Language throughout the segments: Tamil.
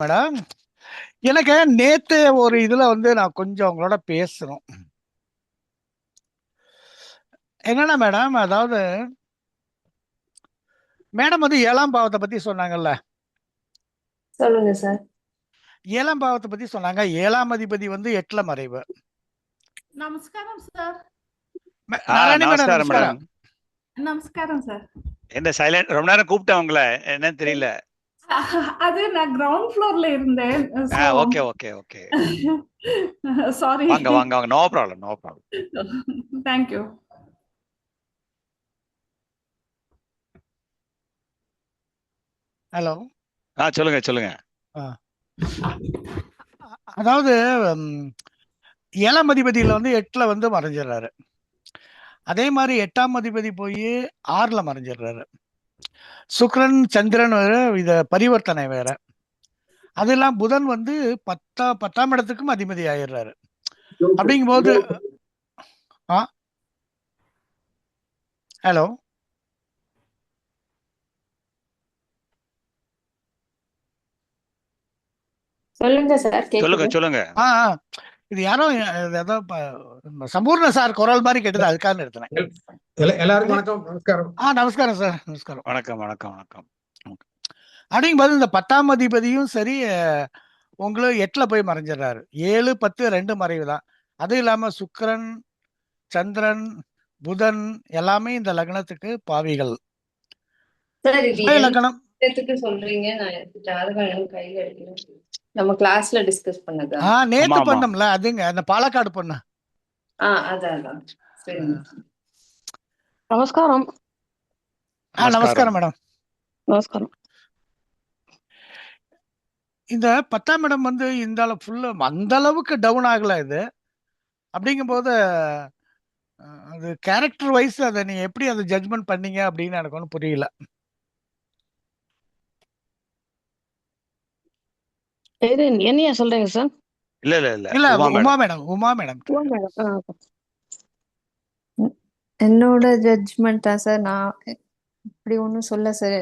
மேடம், எனக்கு நேத்து ஒரு இதுல நான் கொஞ்சம் உங்களோட பேசணும். என்னன்னா மேடம், அதாவது மேடம் 7ஆம் பாவத்தை பத்தி சொன்னாங்கல்ல. சொல்லுங்க சார். 7ஆம் பாவத்தை பத்தி சொன்னாங்க. 7ஆம் அதிபதி 8ல மறைவு. నమస్కారం సార్. நாராயணி மேடம், நமஸ்காரம் மேடம். நமஸ்காரம். నమస్కారం సార్. என்ன சைலண்ட்? ரொம்ப நேரம் கூப்பிட்டேன் உங்களை, என்னன்னு தெரியல. அது நான் கிரவுண்ட் ஃப்ளோர்ல இருந்தேன். Okay okay okay. சாரி. வாங்க வாங்க வாங்க. No problem no problem. Thank you. Hello. சொல்லுங்க சொல்லுங்க. அதாவது 7ஆம் அதிபதியில 8ல மறைஞ்சிடுறாரு. அதே மாதிரி 8ஆம் அதிபதி போய் 6ல மறைஞ்சிடுறாரு. சுக்கிரன் சந்திரன் வேற, இத பரிவர்த்தனை வேற. அதெல்லாம் புதன் 10ஆம் இடத்துக்கும் அதிபதி ஆயிடுறாரு. அப்படிங்கும்போது ஹலோ. சொல்லுங்க சார். சொல்லுங்க கேக்குது. சொல்லுங்க. இது யாரோ ஏதோ சம்பூர்ண சார் குரல் மாதிரி கேட்டது, அதுக்காக நிறுத்தினேன். எல்லாருக்கும் வணக்கம், நமஸ்காரம். நமஸ்காரம் சார், நமஸ்காரம். வணக்கம் வணக்கம் வணக்கம். அப்படிங்கும்போது இந்த 10ஆம் அதிபதியும் சரி உங்களுக்கு 8ல போய் மறைஞ்சிடறாரு. 7, 10 2 மறைவு தான். அதுவும் இல்லாம சுக்கிரன் சந்திரன் புதன் எல்லாமே இந்த லக்னத்துக்கு பாவிகள். சார் இது லக்னம் என்னத்துக்கு சொல்றீங்க? நான் ஜாதகம் எனக்கு கையில எடுக்கிறேன். நம்ம கிளாஸ்ல டிஸ்கஸ் பண்ணதா? நேத்து பண்ணோம்ல, அதுங்க அந்த பாலக்காடு பொண்ணு. அதான். சரி. நமஸ்காரம். நமஸ்காரம் மேடம். நமஸ்காரம். இந்த 10ஆம் இடம் இந்த அளவு ஃபுல்லு அந்த அளவுக்கு டவுன் ஆகல இது. அப்படிங்கும்போது அது கேரக்டர் வைஸ் அதை நீங்க எப்படி அதை ஜட்ஜ்மெண்ட் பண்ணீங்க அப்படின்னு எனக்கு ஒன்றும் புரியல. என்னையா சொல்றீங்க சார்? இல்ல இல்ல இல்ல இல்ல உமா மேடம். உமா மேடம் என்னோட ஜட்ஜ்மெண்டா சார்? நான் இப்படி ஒண்ணும் சொல்ல சார்.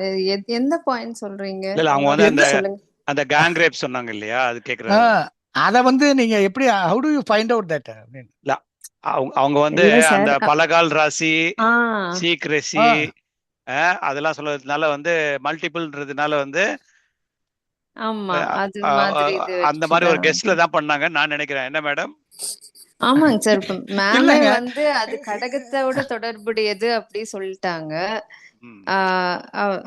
எந்த பாயிண்ட் சொல்றீங்க? இல்ல அவங்க அந்த கேங் ரேப் சொன்னாங்க இல்லையா, அது கேக்குறாங்க. அத நீங்க எப்படி how do you find out that? இல்ல அவங்க அந்த பலகால் ராசி சீக்ரெசி அதெல்லாம் சொல்றதுனால மல்டிபிள்ன்றதுனால ஆமா, அது மாதிரி அந்த மாதிரி ஒரு கெஸ்ட்ல தான் பண்ணாங்க நான் நினைக்கிறேன். என்ன மேடம்? ஆமாங்க சார். மேமே அது கடகத்தோட தொடர்புடையது அப்படி சொல்லிட்டாங்க.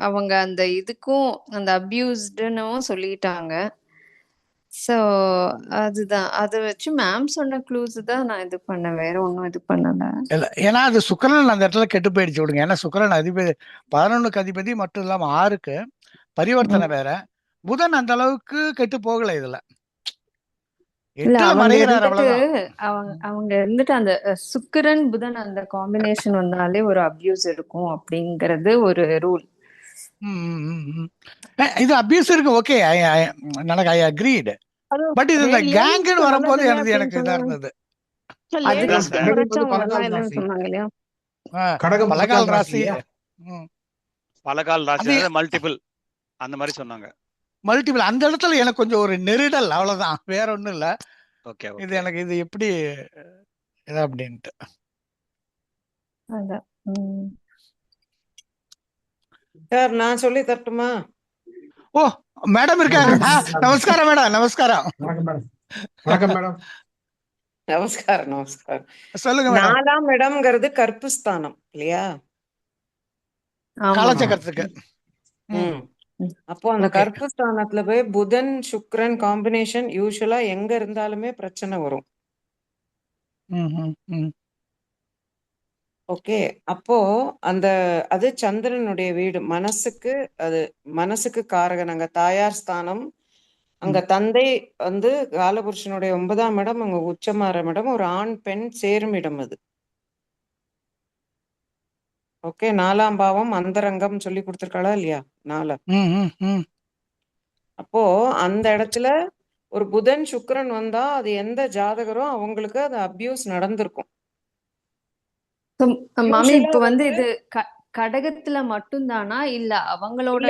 அவங்க அந்த இதுக்கும் அந்த அபியூஸ்டுன்னு சொல்லிட்டாங்க. சோ அதுதான், அதை வச்சு மேம் சொன்ன க்ளூஸ் தான் நான் இது பண்ண, வேற ஒன்றும் இது பண்ணல. இல்ல, ஏன்னா அது சுக்கிரன் அந்த இடத்துல கெட்டு போயிடுச்சு விடுங்க. ஏன்னா சுக்கிரன் அதிபதி 11க்கு அதிபதி மட்டும் இல்லாம 6க்கு பரிவர்த்தனை வேற. புதன் அந்த அளவுக்கு கெட்டு போகல இதுல. அவங்க இருந்துட்டு அந்த சுக்கிரன் புதன் அந்த காம்பினேஷன் வந்தாலே ஒரு அபியூஸ் இருக்கும் அப்படிங்கறது ஒரு ரூல். இது அபியூஸ் இருக்கு, ஓகே, எனக்கு ஐ அக்ரீட். பட் இது இந்த கேங்னு வரும்போது எனக்கு இதா இருந்தது. பலகால் ராசி மல்டிபிள் அந்த மாதிரி சொன்னாங்க. மல்டிபிள் அந்த இடத்துல எனக்கு கொஞ்சம் ஒரு நெருடல், அவ்வளவுதான், வேற ஒண்ணும் இல்ல. இது எனக்கு இது எப்படி அப்படின்ட்டு. சார் நான் சொல்லி தரட்டுமா? ஓ மேடம் இருக்காங்க. நமஸ்காரம் மேடம். நமஸ்காரம். வணக்கம் மேடம். நமஸ்காரம் நமஸ்காரம். சொல்லுங்க. 4ஆம் இடம்ங்கிறது கற்பு ஸ்தானம் இல்லையா, காலச்சக்கரத்துக்கு. அப்போ அந்த கற்பு ஸ்தானத்துல போய் புதன் சுக்கிரன் காம்பினேஷன் யூசுவலா எங்க இருந்தாலுமே பிரச்சனை வரும். ஓகே, அப்போ அது சந்திரனுடைய வீடு, மனசுக்கு, அது மனசுக்கு காரகன். அங்க தாயார் ஸ்தானம், அங்க தந்தை காலபுருஷனுடைய 9ஆம் இடம், அங்க உச்சமாற இடம், ஒரு ஆண் பெண் சேரும் இடம் அது. ஓகே, 4ஆம் பாவம் அந்தரங்கம் சொல்லி கொடுத்திருக்காளா இல்லையா? 4. அப்போ அந்த இடத்துல ஒரு புதன் சுக்கிரன் வந்தா அது எந்த ஜாதகரும் அவங்களுக்கு அது அபியூஸ் நடந்திருக்கும். மாமி இப்ப இது கடகத்துல மட்டும் தானா இல்ல அவங்களோட?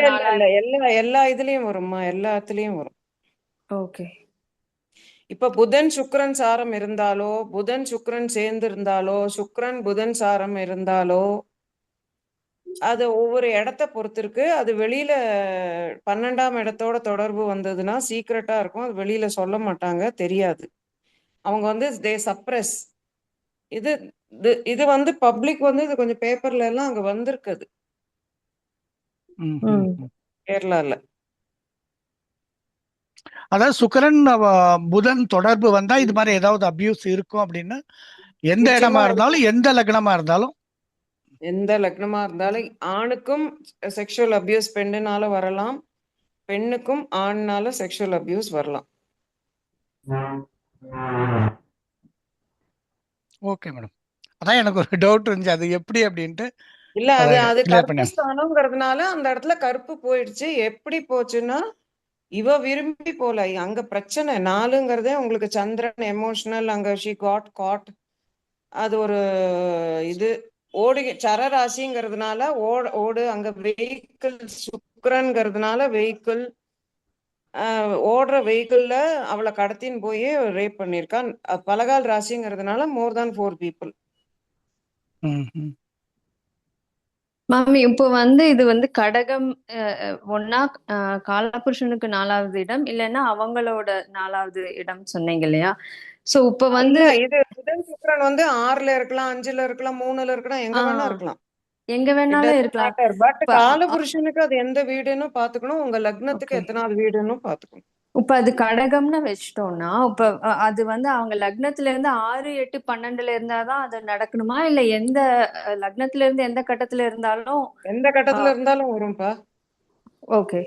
எல்லா இதுலயும் வரும்மா, எல்லாத்துலயும் வரும். ஓகே. இப்ப புதன் சுக்கிரன் சாரம் இருந்தாலோ, புதன் சுக்கிரன் சேர்ந்து இருந்தாலோ, சுக்கிரன் புதன் சாரம் இருந்தாலோ, அது ஒவ்வொரு இடத்த பொறுத்து இருக்கு. அது வெளியில 12ஆம் இடத்தோட தொடர்பு வந்ததுன்னா சீக்ரெட்டா இருக்கும். அது வெளியில சொல்ல மாட்டாங்க, தெரியாது. அவங்க வந்து தே சப்ரஸ். இது இது வந்து பப்ளிக் வந்து இது கொஞ்சம் பேப்பர்ல எல்லாம் அங்க வந்திருக்குது ம், ம். ம், ம். கேரளால. அதாவது சுக்கிரன் புதன் தொடர்பு வந்தா இது மாதிரி ஏதாவது அபியூஸ் இருக்கும் அப்படின்னு எந்த நிச்சயமா இடமா இருக்கும். இருந்தாலும் எந்த லக்னமா இருந்தாலும் எந்த லக்னமா இருந்தாலும் ஆணுக்கும் செக்ஷுவல் அபியூஸ் பெண்ணுனால வரலாம், பெண்ணுக்கும் ஆண்னால செக்ஷுவல் அபியூஸ் வரலாம். Okay madam. அதான் எனக்கு ஒரு டவுட் இருந்துச்சு அது எப்படி அப்படின்ட்டு இல்ல அதை அது கிளியர் கருப்பு பண்ணேன். ஸ்தானம்ங்கிறதுனால அந்த இடத்துல கருப்பு போயிடுச்சு. எப்படி போச்சுன்னா இவ விரும்பி போல. அங்க பிரச்சனை 4ங்கிறதே உங்களுக்கு சந்திரன் எமோஷனல், அங்க ஷி காட் காட். அது ஒரு இது ஓடு சரராசிங்கிறதுனால ஓடு அங்க வெஹிக்கிள் சுக்கிரன்ங்கிறதுனால வெஹிக்கிள் ஓடுற வெஹிக்கிள்ல அவளை கடத்தின்னு போய் ரேப் பண்ணிருக்கான். பலகால் ராசிங்கிறதுனால மோர் தேன் 4 people. ம், ம். மாமி இப்போ வந்து இது வந்து கடகம் ஒன்னா காலபுருஷனுக்கு 4வது இடம் இல்லைன்னா அவங்களோட 4வது இடம் சொன்னீங்க இல்லையா? சோ இப்ப வந்து இல்ல இது புதன் சுக்கிரன் வந்து 6ல இருக்கலாம், 5ல இருக்கலாம், 3ல இருக்கலாம், எங்க வேணா இருக்கலாம். எங்க It வேணாலும் doesn't இருக்கலாம். matter. பட் இப்ப காலபுருஷனுக்கு அது எந்த வீடுன்னு பாத்துக்கணும். உங்க லக்னத்துக்கு ஓகே. எத்தனாவது வீடுன்னு பாத்துக்கணும். இப்ப அது கடகம்னு வச்சிட்டோம்னா இப்ப அது வந்து அவங்க லக்னத்துல இருந்து 6, 8, 12ல இருந்தாதான் அது நடக்கணுமா இல்ல எந்த லக்னத்துல இருந்து எந்த கட்டத்துல இருந்தாலும்? எந்த கட்டத்துல இருந்தாலும் வரும்பா. ஓகே.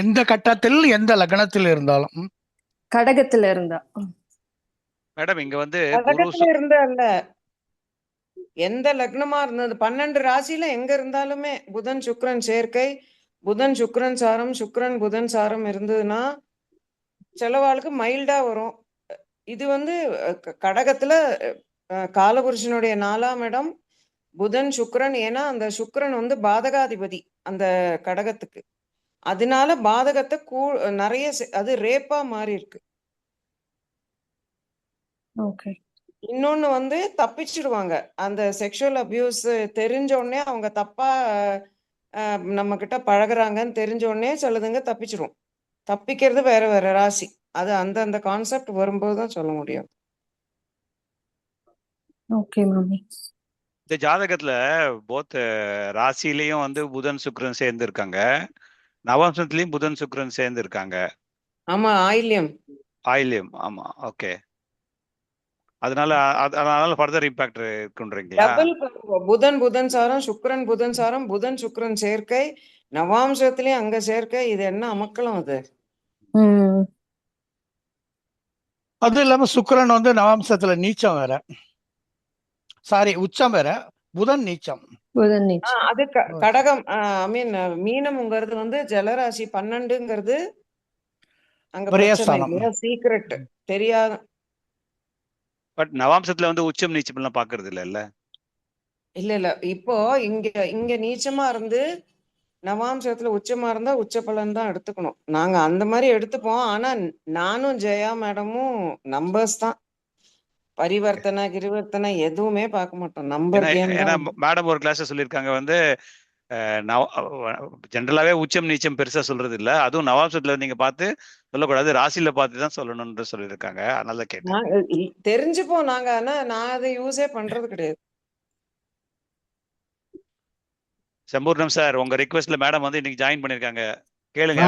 எந்த கட்டத்தில் எந்த லக்னத்தில் இருந்தாலும் கடகத்துல இருந்தா மேடம் இங்க வந்து குரு கடகத்துல இருந்தா இல்ல, எந்த லக்னமா இருந்தது 12 ராசியில எங்க இருந்தாலுமே புதன் சுக்கிரன் சேர்க்கை, புதன் சுக்கிரன் சாரம், சுக்கிரன் புதன் சாரம் இருந்ததுன்னா சிலவாளுக்கு மைல்டா வரும். இது வந்து கடகத்துல காலபுருஷனுடைய 4ஆம் இடம் புதன் சுக்கிரன். ஏன்னா அந்த சுக்கிரன் வந்து பாதகாதிபதி அந்த கடகத்துக்கு. அதனால பாதகத்தை நிறைய அது ரேப்பா மாறி இருக்கு. ஓகே. இன்னொன்னு வந்து தப்பிச்சிடுவாங்க. அந்த செக்ஷுவல் அபியூஸ் தெரிஞ்ச உடனே அவங்க தப்பா நம்ம கிட்ட பழகுறாங்கன்னு தெரிஞ்ச உடனே சிலதுங்க தப்பிச்சிடும். தப்பிக்கிறது வேற வேற ராசி. அது அந்த கான்செப்ட் வரும்போதுதான் சொல்ல முடியும். ஓகே மாமி. இந்த ஜாதகத்துல போத் ராசியிலயும் வந்து புதன் சுக்கிரன் சேர்ந்து இருக்காங்க, நவம்சத்திலயும் புதன் சுக்கிரன் சேர்ந்து இருக்காங்க. ஆமா, ஆயில்யம். ஆமா. ஓகே. அதனால ஃபர்தர் இம்பாக்ட் இருக்குன்றீங்களா? டபுள் புதன் சாரம், சுக்கிரன் புதன் சாரம், புதன் சுக்கிரன் சேர்க்கை, நவாம்சத்திலயும் அங்க சேர்க்கை. இது என்ன அமக்களம் அது? அது இல்லாம சுக்கிரன் வந்து நவாம்சத்துல நீச்சம் வேற, சாரி உச்சம் வேற, புதன் நீச்சம். அது கடகம் ஐ மீன் மீனம்ங்கிறது வந்து ஜலராசி 12ங்கிறது அங்க பிரச்சனை இல்லையா? சீக்ரெட் தெரியாத. பட் நவாம்சத்துல வந்து உச்சம் நீச்சம் எல்லாம் பாக்குறது இல்ல. இல்ல இப்போ இங்க நீச்சமா இருந்து நவாம்சத்துல உச்சமா இருந்தா உச்ச பலன் தான் எடுத்துக்கணும். நாங்க அந்த மாதிரி எடுத்துப்போம். ஆனா நானும் ஜெயா மேடமும் நம்பர்ஸ் தான், பரிவர்த்தனை கிரிவர்த்தனை எதுவுமே பார்க்க மாட்டோம். நம்பர் கேம் தான். மேடம் ஒரு கிளாஸ் சொல்லியிருக்காங்க வந்து ஜென்ரலாவே உச்சம் நீச்சம் பெருசா சொல்றது இல்ல, அதுவும் நவாம்சத்துல நீங்க பார்த்து சொல்லக்கூடாது, ராசியில பார்த்து தான் சொல்லணும்னு சொல்லியிருக்காங்க. அதனால கேட்டேன். தெரிஞ்சுப்போம் நாங்க, ஆனா நான் அதை யூஸே பண்றது கிடையாது. சம்பூர்ணம் சார், உங்க ரிக்வெஸ்ட்ல மேடம் வந்து இன்னைக்கு ஜாயின் பண்ணிருக்காங்க, கேளுங்க.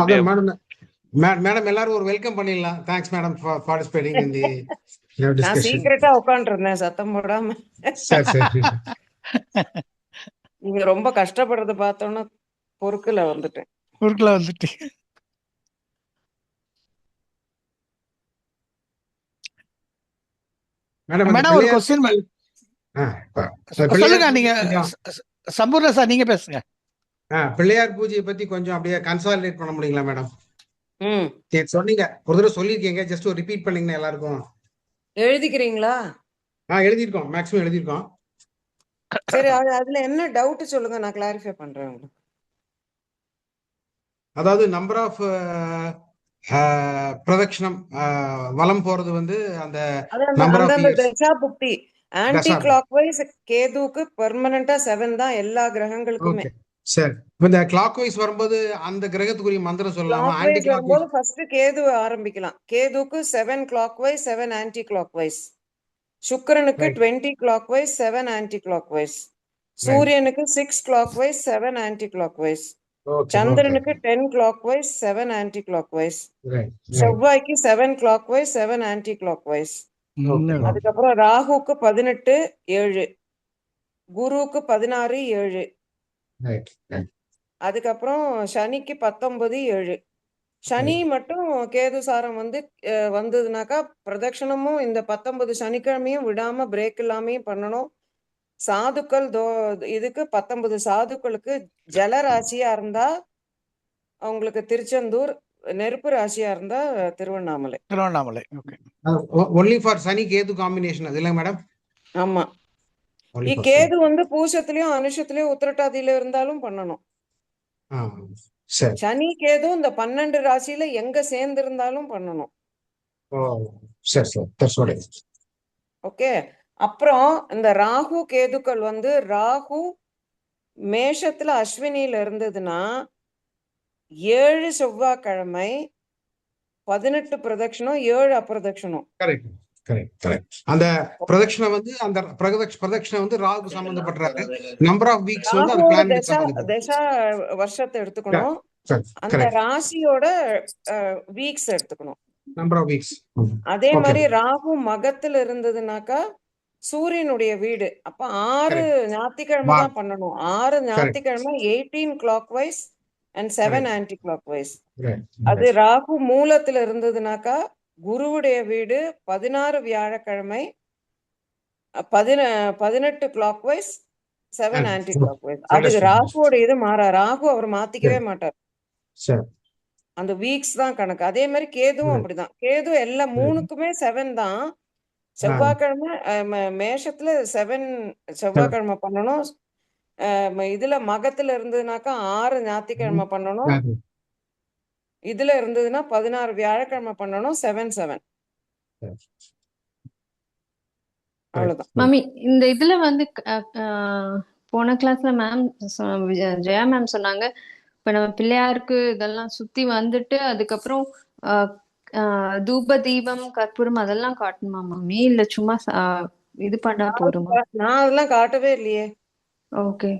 மேடம் எல்லாரும் ஒரு வெல்கம் பண்ணிடலாம். Thanks madam for participating in the discussion. நான் சீக்ரெட்டா உட்கார்ந்திருந்தேன் சத்தம் போடாம. சரி. நீங்க ரொம்ப கஷ்டப்படுறத பார்த்தோன்னா பொறுக்கல வந்துட்டேன். மேடம் ஒரு क्वेश्चन சொல்லுங்க. நீங்க சம்பூர்ண சார் நீங்க பேசுங்க. பிள்ளையார் பூஜையை பத்தி கொஞ்சம் அப்படியே கன்சாலிடேட் பண்ண முடியுங்களா மேடம்? சொன்னீங்க ஒரு தடவை சொல்லிருக்கீங்க, ஜஸ்ட் ஒரு ரிப்பீட் பண்ணீங்கன்னா எல்லாருக்கும். எழுதிக்கிறீங்களா? எழுதிருக்கோம், மேக்ஸிமம் எழுதிருக்கோம். சரி, அதுல என்ன டவுட் சொல்லுங்க, நான் கிளாரிஃபை பண்றேன். அதாவது நம்பர் ஆஃப் பிரதட்சணம் வலம் போறது வந்து அந்த அது நம்பர் ஆஃப் அந்தந்த இயர்ஸ் தசா புக்தி ஆன்டி தசா. கிளாக் வைஸ் கேதுவுக்கு பெர்மனண்டா 7 தான் எல்லா கிரகங்களுக்குமே. ஓகே சரி. இந்த கிளாக் வைஸ் வரும்போது அந்த கிரகத்துக்குரிய மந்திரம் சொல்லலாமா? கிளாக் ஆன்டி வைஸ் கிளாக் வரும்போது வைஸ் ஃபர்ஸ்ட் கேது ஆரம்பிக்கலாம். கேதுக்கு 7 clockwise 7 anticlockwise. சுக்கிரனுக்கு right 20 clockwise 7 anticlockwise. Right. சூரியனுக்கு 6 clockwise 7 anticlockwise. Okay okay சந்திரனுக்கு 10 clockwise 7 anticlockwise. Right right. செவ்வாய்க்கு 7 clockwise 7 anticlockwise. Okay okay. அதுக்கப்புறம் ராகுக்கு 18 7, குருவுக்கு 16 7, ரைட் ரைட். அதுக்கப்புறம் சனிக்கு 19 7. சனி மட்டும் கேது சாரம் வந்து வந்ததுனாக்கா பிரதட்சணமும் இந்த 19 சனிக்கிழமையும் விடாம பிரேக் இல்லாமையும் பண்ணணும். சாதுக்கள் இதுக்கு 19 சாதுக்களுக்கு ஜல ராசியா இருந்தா அவங்களுக்கு திருச்செந்தூர், நெருப்பு ராசியா இருந்தா Tiruvannamalai. Tiruvannamalai. Okay. Only for Shani Ketu combination அது இல்ல மேடம்? ஆமா. ஒன்லி ஃபார் கேது வந்து பூசத்திலயும் அனுஷத்திலயும் உத்திரட்டாதியில இருந்தாலும் பண்ணணும். சரி. சனி கேது இந்த 12 ராசியில எங்க சேர்ந்து இருந்தாலும் பண்ணணும். ஓ சரி சரி. That's what it is. Okay. அப்புறம் இந்த ராகு கேதுக்கள் வந்து ராகு மேஷத்துல அஸ்வினியில இருந்ததுன்னா 7 செவ்வாய்க்கிழமை 18 பிரதட்சணம் 7 அப்பிரதட்சணம். Correct correct correct. அந்த பிரதட்சணம் வந்து அந்த பிரதட்சணம் வந்து ராகு சம்பந்தப்பட்டாரு. நம்பர் ஆஃப் வீக்ஸ் வந்து அந்த ராகுவோட பிளானட் சம்பந்தப்பட்டது. தசா வருஷத்தை எடுத்துக்கணும். அந்த கரெக்ட். ராசியோட வீக்ஸ் எடுத்துக்கணும். Number of weeks. அதே ஓகே. மாதிரி ராகு மகத்துல இருந்ததுனாக்கா சூரியனுடைய வீடு. அப்ப 6 கரெக்ட். ஞாயிற்றுக்கிழமை தான் பண்ணணும். 6 கரெக்ட் ஞாயிற்றுக்கிழமை 18 clockwise and 7 correct. Anticlockwise. Right அது ராகு மூலத்துல இருந்ததுனாக்கா குருவுடைய வீடு 16 வியாழக்கிழமை 18 clockwise 7 anticlockwise. அதுக்கு ராகுவோட இது ராகு அவர் மாத்திக்கவே மாட்டார். சரி. அந்த வீக்ஸ் தான் கணக்கு. அதே மாதிரி கேதுவும் அப்படிதான். கேது எல்லா 3க்குமே 7 தான். செவ்வாய்க்கிழமை மேஷத்துல 7 செவ்வாய்க்கிழமை பண்ணணும். இதுல மகத்துல இருந்ததுனாக்கா 6 ஞாயிற்றுக்கிழமை பண்ணணும். இதுல இருந்ததுன்னா 16 வியாழக்கிழமை பண்ணணும். 7 7 அவ்வளவுதான். மாமி இந்த இதுல வந்து போன கிளாஸ்ல மேம் ஜெயா மேம் சொன்னாங்க, இப்ப நம்ம பிள்ளையாருக்கு இதெல்லாம் சுத்தி வந்துட்டு அதுக்கப்புறம் தூப தீபம் கற்பூரம் அதெல்லாம் காட்டணுமா மாமி, இல்ல சும்மா இது பண்ணா போதுமா? நான் அதெல்லாம் காட்டவே இல்லையே. ஓகே.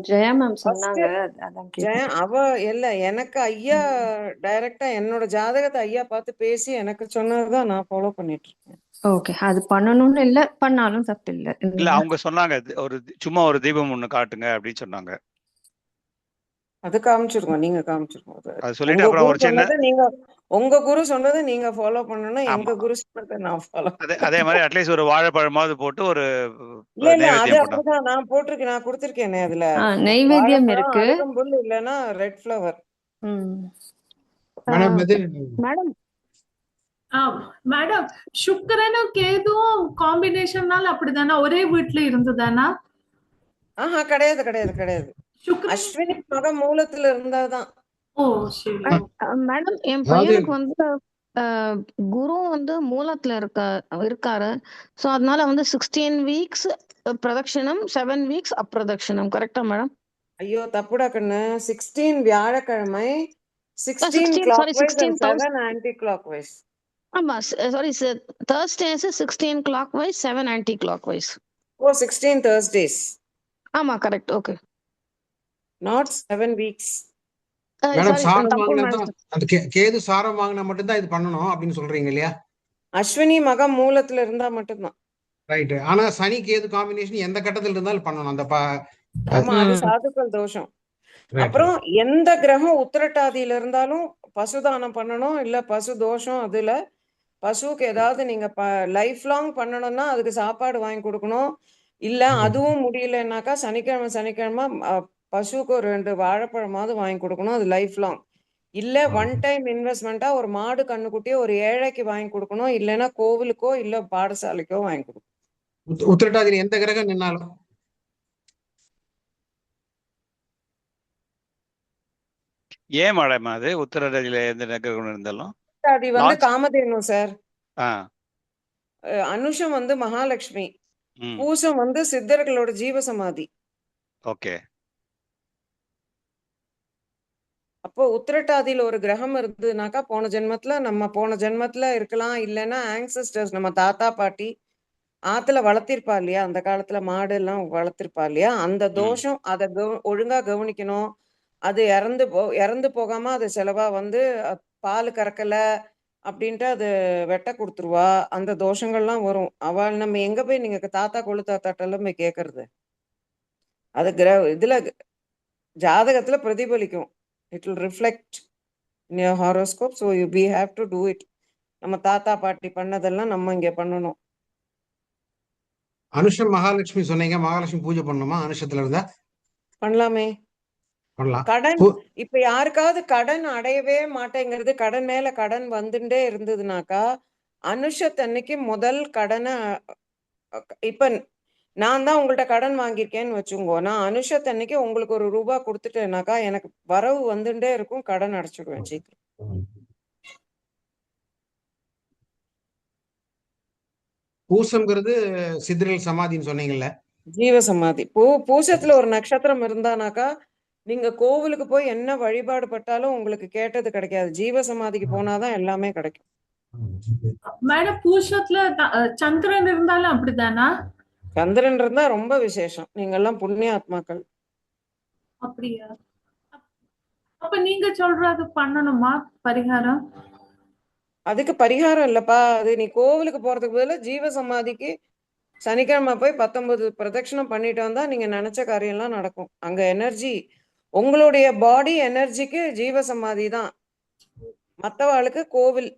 ஜெயா மேம் சொன்னாங்க, அதான் கேட்டேன். அவ இல்ல எனக்கு ஐயா டைரக்டா என்னோட ஜாதகத்தை ஐயா பார்த்து பேசி எனக்கு சொன்னதுதான் நான் ஃபாலோ பண்ணிட்டு இருக்கேன். ஓகே, அது பண்ணணும்னு இல்ல, பண்ணாலும் தப்பு இல்ல. இல்ல அவங்க சொன்னாங்க சும்மா ஒரு தீபம் ஒண்ணு காட்டுங்க அப்படின்னு சொன்னாங்க. அது காமிச்சிருக்கோம், நீங்க காமிச்சிருக்கோம். அது சொல்லிட்டு அப்புறம் ஒரு சின்ன நீங்க உங்க குரு சொன்னதை நீங்க ஃபாலோ பண்ணணும், எங்க குரு சொன்னதை நான் ஃபாலோ. அதே மாதிரி அட்லீஸ்ட் ஒரு வாழைப்பழமாவது போட்டு ஒரு இல்ல அது நைவேத்தியம் போட்டோம். அப்படிதான் நான் போட்டிருக்கேன், நான் கொடுத்திருக்கேனே. அதுல நைவேத்தியம் இருக்கு, அருகம்புல் இல்லைன்னா ரெட் ஃப்ளவர். மேடம் மேடம் சுக்கிரனும் கேதுவும் காம்பினேஷன்னால அப்படிதானா, ஒரே வீட்டுல இருந்ததானா? ஆஹா கிடையாது கிடையாது கிடையாது. அஸ்வினி மக மூலத்துல இருந்தாதான். ஓ சரி. மேடம் என் பையனுக்கு வந்து குரு வந்து மூலத்துல இருக்காரு. சோ அதனால வந்து 16 வீக்ஸ் பிரதட்சணம், 7 வீக்ஸ் அப்பிரதட்சணம். கரெக்டா மேடம்? ஐயோ தப்புடா கண்ணு. 16 வியாழக்கிழமை 16 sorry, clockwise and 16 7 anti-clockwise. ஆமா sorry sir, Thursdays 16 clockwise 7 anti clockwise. ஓ 16 Thursdays. ஆமா correct. Okay. Not 7 weeks. Madam சாரம் வாங்கினா அந்த கேது சாரம் வாங்கினா மட்டும்தான் இது பண்ணணும் அப்படின்னு சொல்றீங்க இல்லையா? அஸ்வினி மகம் மூலத்துல இருந்தா மட்டும்தான். ரைட். ஆனா சனி கேது காம்பினேஷன் எந்த கட்டத்துல இருந்தாலும் பண்ணணும். அந்த ஆமா அது சாதுக்கள் தோஷம். அப்புறம் எந்த கிரகம் உத்திரட்டாதியில இருந்தாலும் பசுதானம் பண்ணணும், இல்ல பசு தோஷம். அதுல பசுவுக்கு ஏதாவது நீங்க லைஃப் லாங் பண்ணணும்னா அதுக்கு சாப்பாடு வாங்கி கொடுக்கணும். இல்ல அதுவும் முடியலன்னாக்கா சனிக்கிழமை பசுவுக்கு ஒரு 2 வாழைப்பழமாவது வாங்கி கொடுக்கணும். அது லைஃப் லாங். இல்ல ஒன் டைம் இன்வெஸ்ட்மெண்டா ஒரு மாடு கண்ணுக்குட்டியோ ஒரு ஏழைக்கு வாங்கி கொடுக்கணும். இல்லைன்னா கோவிலுக்கோ இல்ல பாடசாலைக்கோ வாங்கி கொடுக்கணும். உத்திரட்டாதியில எந்த கிரகம் நின்னாலும் ஏன் மேடம் அது உத்தரராஜில எந்த நகரம் இருந்தாலும் அது வந்து லார்ஜ் காமதேனு சார். ஆ அனுஷம் வந்து மகாலட்சுமி, ம் பூசம் வந்து சித்தர்களோட ஜீவசமாதி. ஓகே அப்போ உத்திரட்டாதியில ஒரு கிரகம் இருந்ததுனாக்கா போன ஜென்மத்துல இருக்கலாம், இல்லைன்னா ஆன்சஸ்டர்ஸ் நம்ம தாத்தா பாட்டி ஆத்துல வளர்த்திருப்பா இல்லையா, அந்த காலத்துல மாடு எல்லாம் வளர்த்திருப்பா இல்லையா, அந்த ம் தோஷம் அதை ஒழுங்கா கவனிக்கணும். அது இறந்து போகாம அது செலவா வந்து பால் கறக்கல அப்படின்ட்டு அது வெட்ட கொடுத்துருவா. அந்த தோஷங்கள்லாம் வரும். அவள் நம்ம எங்க போய் நீங்க தாத்தா கொள்ளு தாத்தாட்டெல்லாம் போய் கேட்கறது? அது இதுல ஜாதகத்துல பிரதிபலிக்கும். It will reflect in your horoscope. So we have to do it. நம்ம தாத்தா பாட்டி பண்ணதெல்லாம் நம்ம இங்க பண்ணணும். அனுஷம் மகாலட்சுமி சொன்னீங்க, மகாலட்சுமி பூஜை பண்ணணுமா அனுஷத்துல இருந்தா? பண்ணலாமே. பண்ணலாம். கடன் இப்ப யாருக்காவது கடன் அடையவே மாட்டேங்கிறது, கடன் மேல கடன் வந்துட்டே இருந்ததுனாக்கா அனுஷத்தன்னைக்கு முதல் கடனை இப்ப நான் தான் உங்கள்ட்ட கடன் வாங்கியிருக்கேன்னு வச்சுங்கோ, நான் அனுஷத்தன்னைக்கு உங்களுக்கு ₹1 கொடுத்துட்டேனாக்கா எனக்கு வரவு வந்துட்டே இருக்கும், கடன் அடைச்சிடுவேன் சீக்கிரம். பூசம்ங்கிறது சித்திரல் சமாதின்னு சொன்னீங்கல்ல, ஜீவசமாதி. பூசத்துல ஒரு நட்சத்திரம் இருந்தானாக்கா நீங்க கோவிலுக்கு போய் என்ன வழிபாடு பட்டாலும் உங்களுக்கு கேட்டது கிடைக்காது. ஜீவசமாதிக்கு போனாதான் எல்லாமே கிடைக்கும். மேடம் பூஷத்துல சந்திரன் இருந்தாலும் அப்படிதானா? சந்திரன் இருந்தா ரொம்ப விசேஷம். நீங்க எல்லாம் புண்ணிய ஆத்மாக்கள். அப்படியா? அப்ப நீங்க சொல்றது பண்ணணுமா பரிகாரம்? அதுக்கு பரிகாரம் இல்லப்பா, அது நீ கோவிலுக்கு போறதுக்கு பதிலா ஜீவசமாதிக்கு சனிக்கிழமை போய் 19 பிரதட்சணம் பண்ணிட்டு வந்தா நீங்க நினைச்ச காரியம் எல்லாம் நடக்கும். அங்க எனர்ஜி, உங்களுடைய பாடி எனர்ஜிக்கு ஜீவசமாதி தான், மத்தவாளுக்கு கோவில்.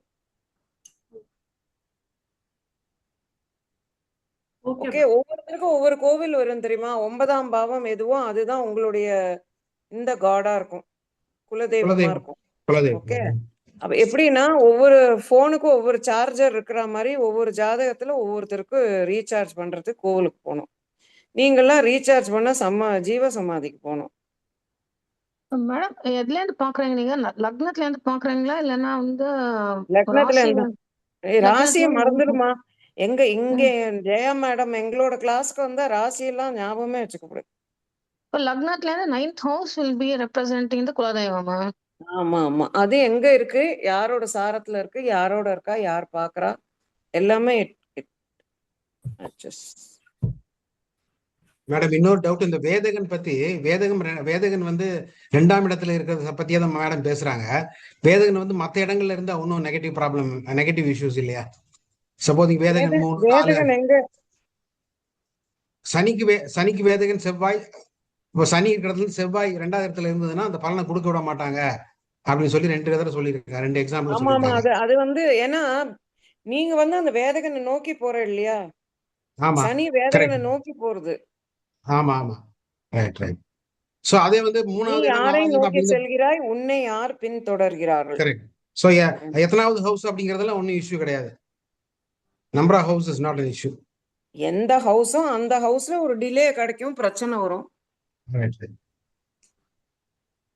ஓகே, ஒவ்வொருத்தருக்கும் ஒவ்வொரு கோவில் வரும் தெரியுமா? 9ஆம் பாவம் எதுவோ அதுதான் உங்களுடைய இந்த காடா இருக்கும், குலதெய்வமா இருக்கும். ஓகே, அப்ப எப்படின்னா ஒவ்வொரு போனுக்கும் ஒவ்வொரு சார்ஜர் இருக்கிற மாதிரி ஒவ்வொரு ஜாதகத்துல ஒவ்வொருத்தருக்கும் ரீசார்ஜ் பண்றதுக்கு கோவிலுக்கு போகணும். நீங்கெல்லாம் ரீசார்ஜ் பண்ண ஜீவசமாதிக்கு போகணும். மேடம் எதுல இருந்து பாக்குறீங்க நீங்க? லக்னத்துல இருந்து பாக்குறீங்களா இல்லன்னா வந்து லக்னத்துல இருந்து. ராசியை லக்னத்துல மறந்துடுமா? இங்க ஜெயா மேடம் எங்களோட கிளாஸ்க்கு வந்தா ராசியெல்லாம் ஞாபகமே வச்சுக்க கூடாது. இப்போ லக்னத்துல இருந்து 9th house will be representing the குலதெய்வமா? ஆமா ஆமா, அது எங்க இருக்கு, யாரோட சாரத்துல இருக்கு, யாரோட இருக்கா, யார் பாக்குறா, எல்லாமே மேடம் இன்னொரு டவுட். இந்த வேதகன் பத்தி, வேதகன் வந்து 2ஆம் இடத்துல இருக்கிறத பத்தியே தான் மேடம் பேசுறாங்க. வேதகன் வந்து மத்த இடங்கள்ல இருந்தா ஒன்னும் நெகட்டிவ் இஷ்யூஸ் இல்லையா? சப்போஸ் வேதகன் 3 4 எங்க சனிக்கு வேதகன் செவ்வாய், இப்போ சனி இருக்கிறதுல செவ்வாய் 2ஆவது இடத்துல இருந்ததுன்னா அந்த பலனை கொடுக்க விட மாட்டாங்க அப்படின்னு சொல்லி 2 தடவை சொல்லியிருக்காங்க, 2 எக்ஸாம்பிள் ஆமா ஆமா, சொல்லியிருக்காங்க. அது வந்து ஏன்னா நீங்க வந்து அந்த வேதகனை நோக்கி போற இல்லையா, ஆமா, சனி வேதகனை நோக்கி போறது. ஆமா ஆமா, ரைட். சோ அதே வந்து நீ 3ஆவது இடம் யாரை 4வது நோக்கி இடம் செல்கிறாய், உன்னை யார் பின் தொடர்கிறார்கள். கரெக்ட். சோ எத்தனாவது ஹவுஸ் அப்படிங்கறதுல ஒன்னும் இஷ்யூ கிடையாது. Number of house is not an issue. எந்த ஹவுஸும் அந்த ஹவுஸ்ல ஒரு டிலே கிடைக்கும், பிரச்சனை வரும்.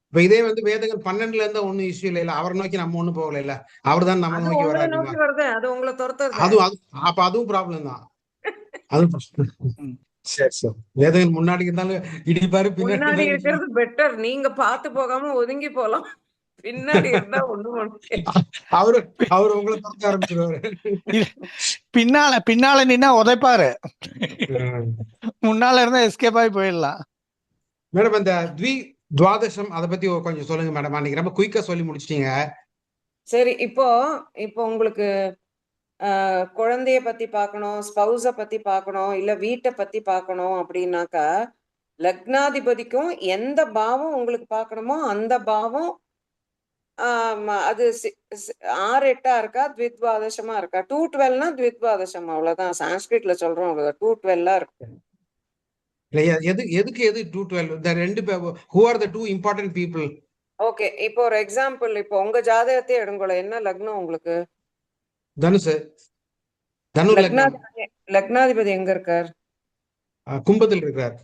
இப்ப இதே வந்து வேதகன் 12ல இருந்தா ஒன்னும் இஷ்யூ இல்ல, அவரை நோக்கி நம்ம ஒண்ணும் போகல இல்ல, அவர் தான் நம்ம நோக்கி உங்களை வர்றாரு. நோக்கி வருது, அது உங்களை துரத்துறது. அப்ப அதுவும் ப்ராப்ளம் தான். அதுவும் சரி சரி, வேதகன் முன்னாடி இருந்தாலும் இடிப்பாரு, முன்னாடி இருக்கிறது பெட்டர். நீங்க பார்த்து போகாம ஒதுங்கி போலாம், பின்னாடி இருந்தா ஒண்ணும் அவரு உங்களை துரத்த ஆரம்பிச்சிருவாரு. பின்னால நின்னா உதைப்பாரு, முன்னால இருந்தா எஸ்கேப் ஆகி போயிடலாம். மேடம் இந்த துவாதசம் அதை பத்தி கொஞ்சம் சொல்லுங்க மேடம். அன்னைக்கு ரொம்ப குயிக்கா சொல்லி முடிச்சிட்டீங்க. சரி, இப்போ உங்களுக்கு குழந்தைய பத்தி பார்க்கணும், ஸ்பௌஸ பத்தி பார்க்கணும், இல்ல வீட்டை பத்தி பார்க்கணும் அப்படின்னாக்கா லக்னாதிபதிக்கும் எந்த பாவம் உங்களுக்கு பார்க்கணுமோ அந்த பாவம் அது 6 8 இருக்கா, த்வித்வாதசமா இருக்கா. 212னா த்வித்வாதசம், அவ்வளவுதான். சான்ஸ்கிரிட்ல சொல்றோம் அவ்வளவுதான், 212 இருக்கு. எதுக்கு 212? the ரெண்டு who are the two important people? Okay, இப்போ ஒரு எக்ஸாம்பிள், இப்போ உங்க ஜாதகத்தை எடுங்களேன். என்ன லக்னம் உங்களுக்கு? தனுசு. லக்னாதிபதி எங்க இருக்கார்? கும்பத்தில் இருக்கார்.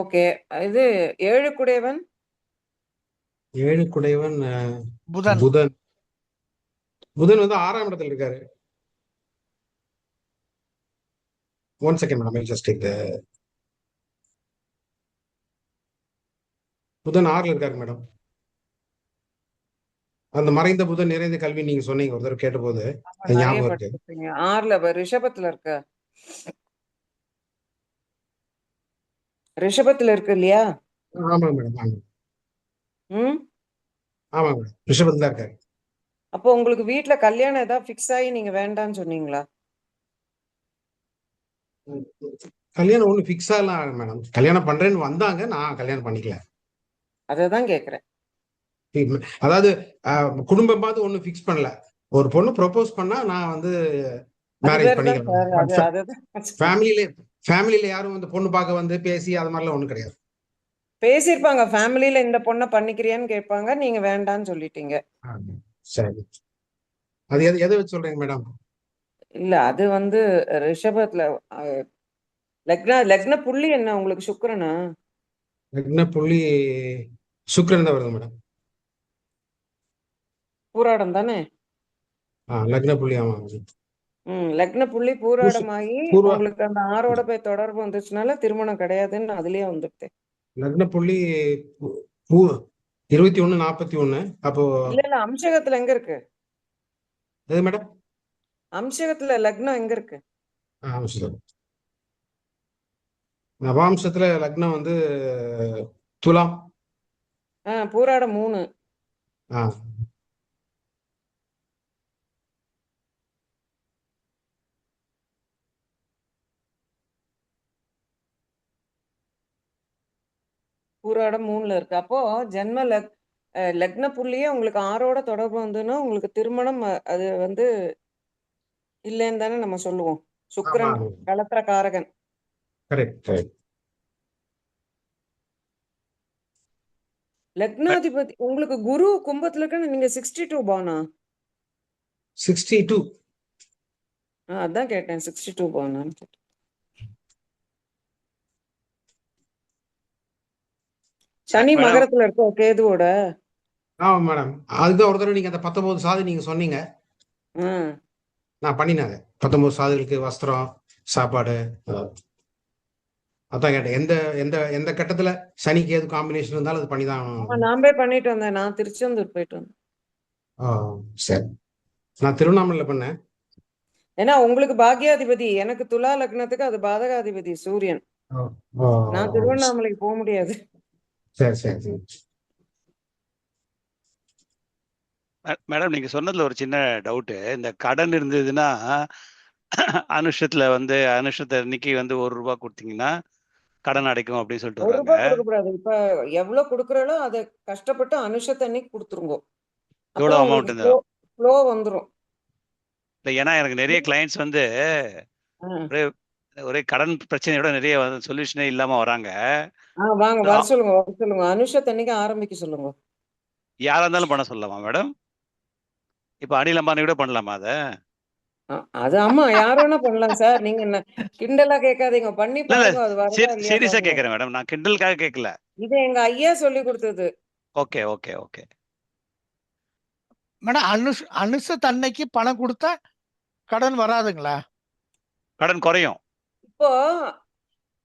ஓகே, இது 7 குடையவன் 7 குடையவன் புதன். புதன். புதன் வந்து 6ஆம் இடத்துல இருக்காரு. 1 second madam, just take the புதன் 6ல இருக்காரு மேடம். அந்த மறைந்த புதன் நிறைந்த கல்வி நீங்க சொன்னீங்க ஒரு தடவை கேட்டபோது, அது நிறைய ஞாபகம் இருக்கு. படிச்சிருப்பீங்க. 6ல ரிஷபத்துல இருக்க, ரிஷபத்துல இருக்கு இல்லையா? ஆமா மேடம், ஆமா. ம். ஆமா மேடம், ரிஷபத்துல தான் இருக்காரு. அப்போ உங்களுக்கு வீட்ல கல்யாணம் ஏதாவது ஃபிக்ஸ் ஆகி நீங்க வேண்டாம்னு சொன்னீங்களா? கல்யாணம் ஒண்ணு ஃபிக்ஸ் ஆகலாம் மேடம். கல்யாணம் பண்றேன்னு வந்தாங்க, நான் கல்யாணம் பண்ணிக்கல. அததான் கேக்குறேன். அதாவது குடும்பம் பார்த்து ஒண்ணு ஃபிக்ஸ் பண்ணல. ஒரு பொண்ணு ப்ரொபோஸ் பண்ணா நான் வந்து அது மேரேஜ் பேர் தான் சார். பண்ணிக்கலாம். அதுதான் ஃபேமிலியில யாரும் வந்து பொண்ணு பார்க்க வந்து பேசி அது மாதிரிலாம் ஒண்ணும் கிடையாது. பேசியிருப்பாங்க. ஃபேமிலியில இந்த பொண்ணை பண்ணிக்கிறியான்னு கேட்பாங்க, நீங்க வேண்டான்னு சொல்லிட்டீங்க. சரி, அது எதை வச்சு சொல்றீங்க மேடம்? இல்ல, அது வந்து ரிஷபத்துல லக்ன புள்ளி என்ன உங்களுக்கு? சுக்கிரனா? லக்ன புள்ளி சுக்கிரன் தான் வருது மேடம். பூராடம் தானே? லக்ன புள்ளி, ஆமா. லக்ன புள்ளி பூராடமாகி உங்களுக்கு அந்த 6ஓட போய் தொடர்பு வந்துச்சுனால திருமணம் கிடையாதுன்னு அதுலயே வந்துட்டு. லக்ன புள்ளி 21-41. அப்போ இல்ல அம்சகத்துல எங்க இருக்கு? எது மேடம்? அம்சகத்துல லக்னம் எங்க இருக்கு? நவாம்சத்துல லக்னம் வந்து துலாம். பூராடம் 3. பூராடம் 3ல இருக்கு. அப்போ ஜென்ம லக்ன புள்ளியே உங்களுக்கு 6ஓட தொடர்பு வந்துன்னா உங்களுக்கு திருமணம் அது வந்து இல்லைன்னு தானே நம்ம சொல்லுவோம். சுக்கிரன் களத்திர காரகன். லக்னாதிபதி உங்களுக்கு குரு கும்பத்துல இருக்குன்னு நீங்க 62 பானா? 62. அதான் கேட்டேன், 62 பானான்னு. சனி மகரத்துல இருக்கோ கேதுவோட. ஆமா மேடம், அதுதான் ஒரு தடவை நீங்க அந்த 19 சாதி நீங்க சொன்னீங்க, நான் பண்ணினேன். 19 சாதிகளுக்கு வஸ்திரம், சாப்பாடு, அதான் கேட்டேன். எந்த எந்த எந்த கட்டத்துல சனி கேது காம்பினேஷன் இருந்தாலும் அது பண்ணிதான். நான் போய் பண்ணிட்டு வந்தேன். நான் திருச்செந்தூர் போயிட்டு வந்தேன். சரி, நான் திருவண்ணாமலையில பண்ணேன். ஏன்னா உங்களுக்கு பாக்யாதிபதி, எனக்கு துலா லக்னத்துக்கு அது பாதகாதிபதி சூரியன். நான் திருவண்ணாமலைக்கு போக முடியாது. சரி சரி சரி மேடம், நீங்க சொன்னதுல ஒரு சின்ன டவுட். இந்த கடன் இருந்ததுன்னா அனுஷத்துல வந்து அனுஷத்தை அன்னைக்கு வந்து ₹1 கொடுத்தீங்கன்னா கடன் அடைக்கும் அப்படின்னு சொல்லிட்டு ₹1 கொடுக்கக்கூடாது. இப்ப எவ்வளவு கொடுக்குறாளோ அதை கஷ்டப்பட்டு அனுஷத்தை அன்னைக்கு கொடுத்துருங்க. எவ்வளவு அமௌண்ட் ஃப்ளோ வந்துரும். ஏன்னா எனக்கு நிறைய கிளைண்ட்ஸ் வந்து ஒரே கடன் பிரச்சனையோட நிறைய சொல்யூஷனே இல்லாம வராங்க. வாங்க, வர சொல்லுங்க, வர சொல்லுங்க. அனுஷத்தை அன்னைக்கு ஆரம்பிக்க சொல்லுங்க. யாரா இருந்தாலும் பண்ண சொல்லலாமா மேடம்? இப்ப அனில் அம்பானி கூட பண்ணலாமா அத? அது ஆமா, யார் வேணா பண்ணலாம் சார். நீங்க என்ன கிண்டலா கேட்காதீங்க, பண்ணி பாருங்க. அது வரதா சீரியஸா கேக்குறேன் மேடம், நான் கிண்டலுக்காக கேட்கல. இது எங்க ஐயா சொல்லி கொடுத்தது. ஓகே ஓகே ஓகே மேடம், அனுஷ தன்னைக்கு பணம் கொடுத்தா கடன் வராதுங்களா? கடன் குறையும். இப்போ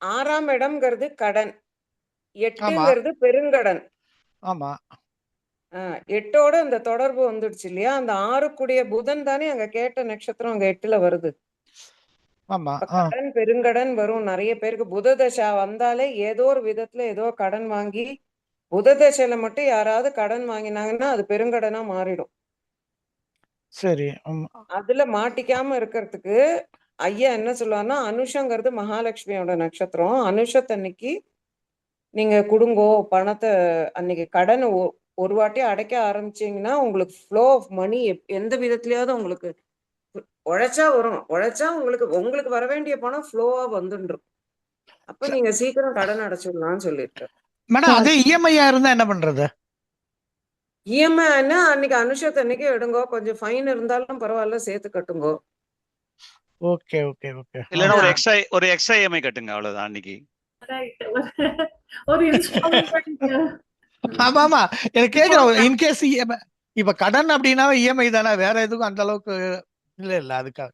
6ஆம் இடம்ங்கிறது கடன், 8ங்கிறது பெருங்கடன். ஆமா, 8ஓட அந்த தொடர்பு வந்துடுச்சு இல்லையா? அந்த 6 புதன் தானே அங்க கேட்ட நட்சத்திரம் அங்க 8ல வருது. ஆமா, கடன் பெருங்கடன் வரும். நிறைய பேருக்கு புத தசை வந்தாலே ஏதோ ஒரு விதத்துல ஏதோ கடன் வாங்கி, புத தசையில மட்டும் யாராவது கடன் வாங்கினாங்கன்னா அது பெருங்கடனா மாறிடும். சரி, அதுல மாட்டிக்காம இருக்கிறதுக்கு ஐயா என்ன சொல்லுவாருன்னா, அனுஷங்கிறது மகாலட்சுமியோட நட்சத்திரம். அனுஷத்தன்னைக்கு நீங்க கொடுங்கோ பணத்தை. அன்னைக்கு கடன் ஒரு வாட்டி அடைக்க ஆரம்பிச்சீங்கன்னா உங்களுக்கு ஃப்ளோ ஆஃப் மணி எந்த விதத்துலயாவது உங்களுக்கு உழைச்சா வரும். உழைச்சா உங்களுக்கு வர வேண்டிய பணம் ஃப்ளோவா வந்துடும். அப்ப நீங்க சீக்கிரம் கடன் அடைச்சிடலாம்னு சொல்லிட்டு. மேடம், அதே இஎம்ஐயா இருந்தா என்ன பண்றது? இஎம்ஐன்னா அன்னைக்கு அனுஷத்து அன்னைக்கு எடுங்கோ. கொஞ்சம் ஃபைன் இருந்தாலும் பரவாயில்ல, சேர்த்து கட்டுங்கோ. Okay okay okay. இல்லன்னா ஒரு எக்ஸ்ட்ரா இஎம்ஐ கட்டுங்க, அவ்வளவுதான். அன்னைக்கு ஒரு இன்ஸ்டால்மெண்ட் ஆமா ஆமா எனக்கு கேக்குறேன் இன்கேஸ் இப்ப கடன் அப்படின்னா இஎம்ஐ தானே, வேற எதுவும் அந்த அளவுக்கு இல்ல அதுக்காக.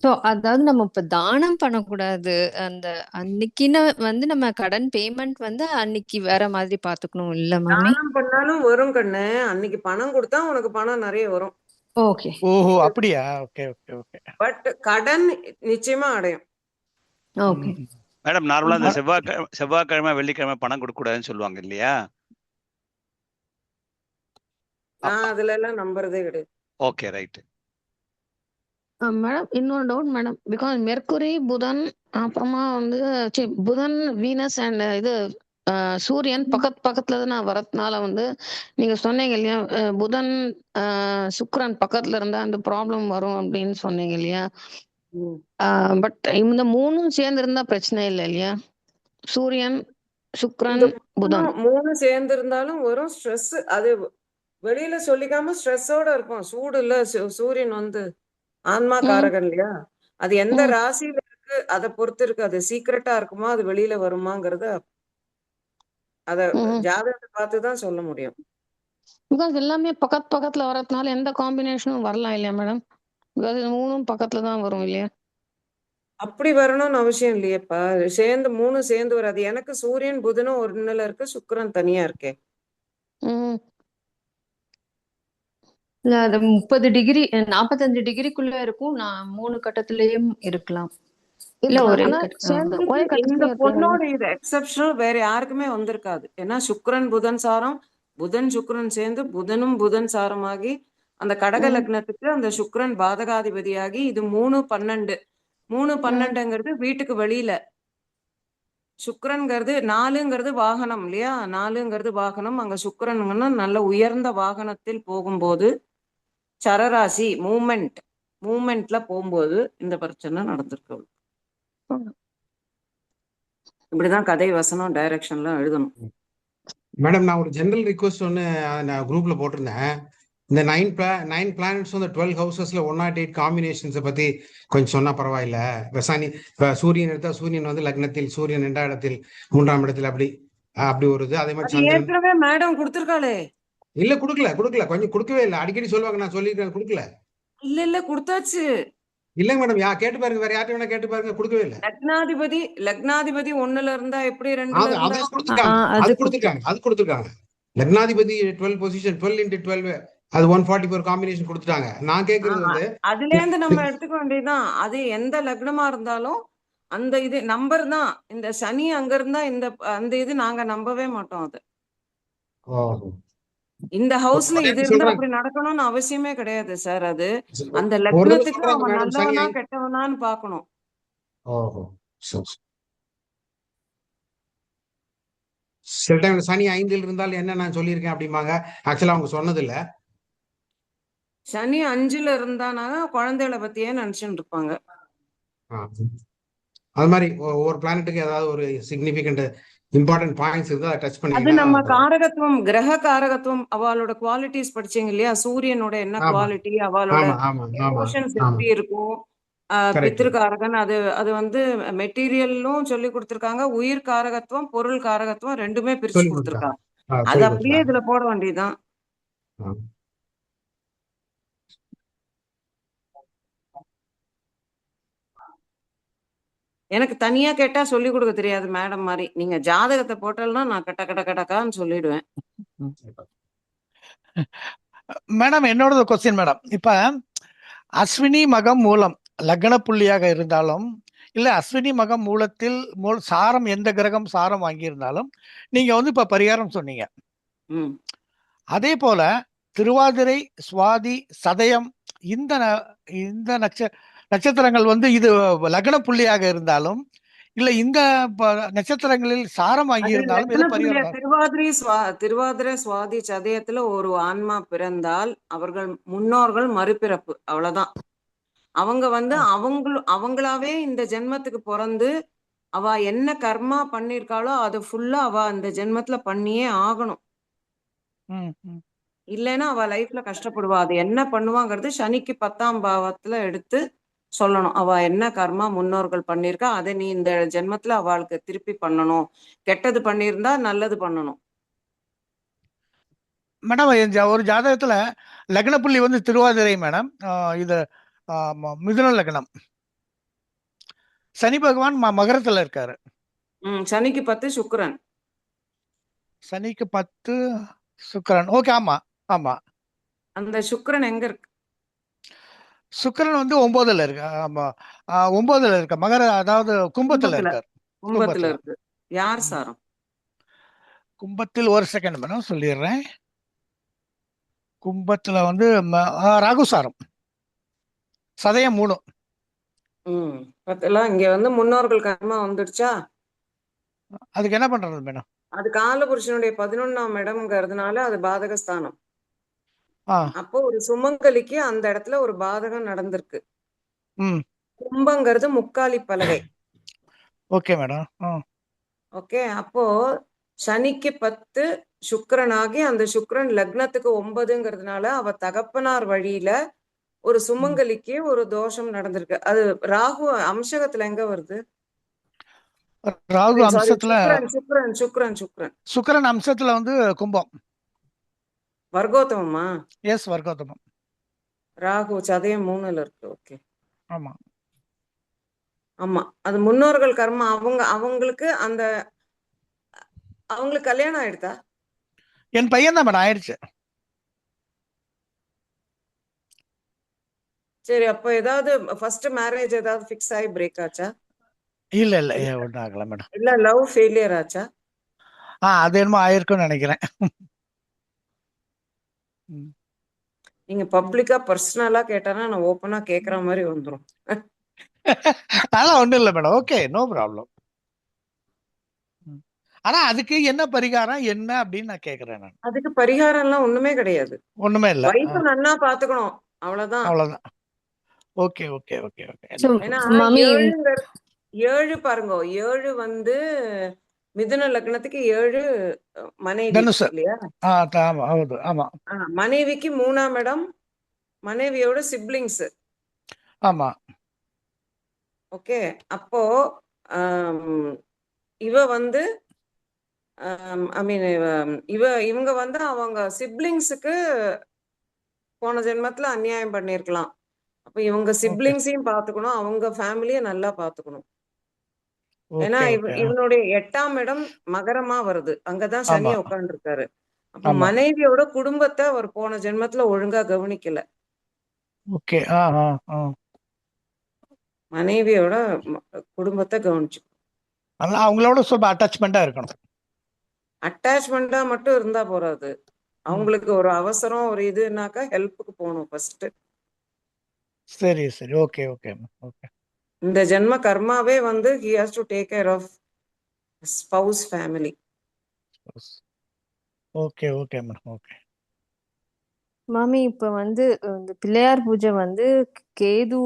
ஸோ அதாவது நம்ம இப்ப தானம் பண்ணக்கூடாது. அந்த அன்னைக்குன்னு வந்து நம்ம கடன் பேமெண்ட் வந்து அன்னைக்கு வேற மாதிரி பாத்துக்கணும் இல்ல மாமி? தானம் பண்ணாலும் வரும் கண்ணு. அன்னைக்கு பணம் கொடுத்தா உனக்கு பணம் நிறைய வரும். ஓகே. ஓஹோ அப்படியா? Okay okay okay. பட் கடன் நிச்சயமா அடையும். ஓகே. மேடம் நார்மலா இந்த செவ்வாய்க்கிழமை வெள்ளிக்கிழமை பணம் கொடுக்க கூடாதுன்னு சொல்லுவாங்க இல்லையா? நான் அதுல எல்லாம் நம்புறதே கிடையாது. Okay right. மேடம் இன்னொரு டவுட் மேடம். பிகாஸ் மெர்க்குரி புதன் அப்புறமா வந்து புதன் வீனஸ் அண்ட் இது சூரியன் பக்கத்துல தான் வரதுனால வந்து நீங்க சொன்னீங்க இல்லையா, புதன் சுக்கிரன் பக்கத்துல இருந்தா அந்த ப்ராப்ளம் வரும் அப்படின்னு சொன்னீங்க இல்லையா. பட் இந்த மூணும் சேர்ந்து இருந்தா பிரச்சனை இல்லை இல்லையா? சூரியன் சுக்கிரன் புதன் மூணு சேர்ந்து இருந்தாலும் வரும் ஸ்ட்ரெஸ். அது வெளியில சொல்லிக்காம ஸ்ட்ரெஸ்ஸோட இருக்கும். சூடு இல்ல சூரியன் வந்து ஆன்மா காரகன் இல்லையா. அது எந்த ராசியில இருக்கு அதை பொறுத்து இருக்கு. அது சீக்கிரட்டா இருக்குமா அது வெளியில வருமாங்கிறத அத ஜாதகத்தை பார்த்துதான் சொல்ல முடியும். பிகாஸ் எல்லாமே பக்கத்துல வரதுனால எந்த காம்பினேஷனும் வரலாம் இல்லையா மேடம்? பிகாஸ் இது மூணும் பக்கத்துல தான் வரும் இல்லையா? அப்படி வரணும்னு அவசியம் இல்லையேப்பா. சேர்ந்து மூணு சேர்ந்து வராது. எனக்கு சூரியன் புதனும் ஒன்னுல இருக்கு, சுக்கிரன் தனியா இருக்கே. இல்ல அது 30 டிகிரி 45 டிகிரிக்குள்ள இருக்கும். நான் 3 கட்டத்திலயும் இருக்கலாம். இல்ல ஒரே இந்த பொண்ணோட இது எக்ஸப்ஷனல், வேற யாருக்குமே வந்திருக்காது. ஏன்னா சுக்கிரன் புதன் சாரம், புதன் சுக்கிரன் சேர்ந்து புதனும் புதன் சாரமாகி அந்த கடக லக்னத்துக்கு அந்த சுக்கிரன் பாதகாதிபதியாகி இது 3-12. 3-12ங்கிறது வீட்டுக்கு வெளியில. சுக்கிரன்கிறது 4ங்கிறது வாகனம் இல்லையா. 4ங்கிறது வாகனம். அங்க சுக்கிரனுங்கன்னா நல்ல உயர்ந்த வாகனத்தில் போகும்போது சரராசி மூமெண்ட்ல போகும்போது இந்த பிரச்சனை நடந்திருக்கு. இப்படிதான் கதை வசனம் டைரக்ஷன்லாம் எழுதணும். மேடம் நான் ஒரு ஜெனரல் ரிக்வஸ்ட் ஒன்று நான் குரூப்ல போட்டிருந்தேன். இந்த 9 பிளானட்ஸ் வந்து 12 ஹவுசஸ்ல 108 காம்பினேஷன்ஸை பத்தி கொஞ்சம் சொன்னா பரவாயில்ல. இப்ப சனி, இப்ப சூரியன் எடுத்தா சூரியன் வந்து லக்னத்தில், சூரியன் 2ஆம் இடத்தில், 3ஆம் இடத்தில், அப்படி ஒரு இது. அதே மாதிரி சந்திரன் ஏற்கனவே மேடம் கொடுத்திருக்காளே. இல்ல கொடுக்கல கொஞ்சம் கொடுக்கவே இல்லை. அடிக்கடி சொல்லுவாங்க, நான் சொல்லியிருக்கேன், கொடுக்கல. இல்ல கொடுத்தாச்சு. இல்லங்க மேடம், கேட்டு பாருங்க, வேற யார்ட்ட வேணா கேட்டு பாருங்க, கொடுக்கவே இல்லை. லக்னாதிபதி 1ல இருந்தா எப்படி 2ல இருந்தா அது கொடுத்துருக்காங்க. லக்னாதிபதி 12 பொசிஷன் 12x12 அது 144 காம்பினேஷன் கொடுத்துட்டாங்க. நான் கேக்குறது வந்து அதுல இருந்து நம்ம எடுத்துக்க வேண்டியதுதான். அது எந்த லக்னமா இருந்தாலும் அந்த இது நம்பர் தான். இந்த சனி அங்க இருந்தா அந்த இது நாங்க நம்பவே மாட்டோம். அது இந்த ஹவுஸ்ல இது இருந்தா அப்படி நடக்கணும்னு அவசியமே கிடையாது சார். அது அந்த லக்னத்துக்கு அவன் நல்லவனா கெட்டவனான்னு பாக்கணும். சில டைம் சனி 5ல் இருந்தாலும் என்ன நான் சொல்லியிருக்கேன் அப்படிம்பாங்க. ஆக்சுவலா அவங்க சொன்னது இல்ல. சனி 5ல இருந்தானா குழந்தைகளை பத்தியே நினைச்சுட்டு இருப்பாங்க. அது மாதிரி ஒவ்வொரு பிளானட்டுக்கு ஏதாவது ஒரு சிக்னிபிகண்ட் இம்பார்ட்டன்ட் பாயிண்ட்ஸ் இருந்தா அதை டச் பண்ணி. அது நம்ம காரகத்துவம், கிரக காரகத்துவம், அவளோட குவாலிட்டிஸ் படிச்சீங்க இல்லையா. சூரியனோட என்ன குவாலிட்டி, அவளோட எமோஷன்ஸ் எப்படி இருக்கும், பித்திருக்காரகன் அது வந்து மெட்டீரியலும் சொல்லி கொடுத்திருக்காங்க. உயிர் காரகத்துவம், பொருள் காரகத்துவம் ரெண்டுமே பிரிச்சு கொடுத்திருக்காங்க. அது அப்படியே இதுல போட வேண்டியதுதான். எனக்கு தனியா கேட்டா சொல்லி கொடுக்க தெரியாது மேடம் மாதிரி. நீங்க ஜாதகத்தை போட்டால்னா நான் கடக்கான்னு சொல்லிடுவேன். மேடம் என்னோட கொஸ்டின் மேடம், இப்ப அஸ்வினி மகம் மூலம் லக்ன புள்ளியாக இருந்தாலும் இல்ல அஸ்வினி மகம் மூலத்தில் சாரம் எந்த கிரகம் சாரம் வாங்கியிருந்தாலும் நீங்க வந்து இப்ப பரிகாரம் சொன்னீங்க. அதே போல திருவாதிரை, சுவாதி, சதயம் இந்த நட்சத்திரங்கள் வந்து இது லக்ன புள்ளியாக இருந்தாலும் இல்ல இந்த நட்சத்திரங்களில் சாரம் வாங்கி இருந்தாலும் திருவாதிரை, சுவாதி, சதயத்துல ஒரு ஆன்மா பிறந்தால் அவர்கள் முன்னோர்கள் மறுபிறப்பு, அவ்வளவுதான். அவங்க வந்து அவங்களாவே இந்த ஜென்மத்துக்கு பிறந்து அவ என்ன கர்மா பண்ணிருக்காளோ அது ஃபுல்லா அவ அந்த ஜென்மத்துல பண்ணியே ஆகணும். இல்லைன்னா அவ லைஃப்ல கஷ்டப்படுவா. அது என்ன பண்ணுவாங்கிறது சனிக்கு 10ஆம் பாவத்துல எடுத்து சொல்லணும். அவ என்ன கர்மா முன்னோர்கள் பண்ணிருக்கா, அதை நீ இந்த ஜென்மத்துல அவளுக்கு திருப்பி பண்ணணும். கெட்டது பண்ணியிருந்தா நல்லது பண்ணணும். மேடம் ஒரு ஜாதகத்துல லக்ன புள்ளி வந்து திருவாதிரை மேடம். இது மிதுன லக்னம். சனி பகவான் மகரத்துல இருக்காரு. சனிக்கு 10 சுக்கிரன். சனிக்கு 10 சுக்கிரன். ஓகே, ஆமா ஆமா. அந்த சுக்கிரன் எங்க இருக்கு? சுக்கிரன் வந்து 9ல இருக்கு. ஆமா, 9ல இருக்க மகர, அதாவது கும்பத்துல இருக்காரு. கும்பத்துல இருக்கு. யார் சாரம்? கும்பத்தில் ஒரு செகண்ட் மேடம் சொல்லிடுறேன். கும்பத்துல வந்து ராகுசாரம், சதயம் 3. பத்தெல்லாம் இங்க வந்து முன்னோர்கள் கர்மா வந்துடுச்சா? அதுக்கு என்ன பண்றது மேடம்? அது காலபுருஷனுடைய 11ஆம் இடம்ங்கிறதுனால அது பாதகஸ்தானம். அப்போ ஒரு சுமங்கலிக்கு அந்த இடத்துல ஒரு பாதகம் நடந்திருக்கு. கும்பங்கிறது முக்காலி பலகை. Okay madam. ஓகே, அப்போ சனிக்கு 10 சுக்கிரனாகி அந்த சுக்கிரன் லக்னத்துக்கு 9ங்கிறதுனால அவ தகப்பனார் வழியில ஒரு சுமங்கலிக்கு ஒரு தோஷம் நடந்திருக்கு. அது ராகு அம்சகத்துல எங்க வருது? ராகு அம்சத்துல, சுக்கிரன் சுக்கிரன் சுக்கிரன் சுக்கிரன் அம்சத்துல வந்து கும்பம். வர்க்கோத்தமமா? எஸ், வர்க்கோத்தமம். ராகு சதயம் 3ல இருக்கு. ஓகே, ஆமா ஆமா. அது முன்னோர்கள் கர்மா. அவங்களுக்கு அவங்களுக்கு கல்யாணம் ஆயிடுதா? என் பையன் தான் மேடம் ஆயிடுச்சு. சரி, அப்போ ஏதாவது ஃபர்ஸ்ட் மேரேஜ் ஏதாவது ஃபிக்ஸ் ஆகி பிரேக் ஆச்சா? இல்ல இல்ல, ஒன்றும் ஆகல மேடம். இல்ல லவ் ஃபெயிலியர் ஆச்சா? அது என்னமோ ஆயிருக்கும்னு நினைக்கிறேன். நீங்க பப்ளிக்கா பர்சனலா கேட்டானா நான் ஓப்பனா கேக்குற மாதிரி வந்துரும். அதெல்லாம் ஒண்ணும் இல்லை மேடம். Okay, no problem. ஆனா அதுக்கு என்ன பரிகாரம் என்ன அப்படின்னு நான் கேக்குறேன். நான் அதுக்கு பரிகாரம் எல்லாம் ஒண்ணுமே கிடையாது. ஒண்ணுமே இல்ல. வைஃப் நன்னா பாத்துக்கணும், அவ்வளவுதான். அவ்வளவுதான். Okay okay okay okay. ஏன்னா 7 பாருங்க, 7 வந்து மிதுன லக்னத்துக்கு 7 மனைவி இல்லையா? ஹவுது, ஆமா. மனைவிக்கு 3ஆம் இடம், மனைவியோட சிப்லிங்ஸ். ஆமா. ஓகே, அப்போ இவ வந்து ஐ மீன் இவங்க வந்து அவங்க சிப்லிங்ஸுக்கு போன ஜென்மத்துல அநியாயம் பண்ணிருக்கலாம். அப்ப இவங்க சிப்லிங்ஸையும் பாத்துக்கணும், அவங்க ஃபேமிலிய நல்லா பாத்துக்கணும். ஏன்னா இவனுடைய 8ஆம் இடம் மகரமா வருது, அங்கதான் சனி உட்கார்ந்து இருக்காரு. அப்ப மனைவியோட குடும்பத்தை அவர் போன ஜென்மத்துல ஒழுங்கா கவனிக்கல. ஓகே. மனைவியோட குடும்பத்தை கவனிச்சு அவங்களோட ரொம்ப அட்டாச்மெண்டா இருக்கணும். அட்டாச்மெண்டா மட்டும் இருந்தா போறாது, அவங்களுக்கு ஒரு அவசரம் ஒரு இதுனாக்கா ஹெல்ப்புக்கு போகணும் ஃபர்ஸ்ட். சரி சரி, ஓகே ஓகே ஓகே. இந்த ஜென்ம கர்மாவே வந்து he has to take care of spouse family. Okay okay madam. Okay மாமி, இப்ப வந்து இந்த பிள்ளையார் பூஜை வந்து கேது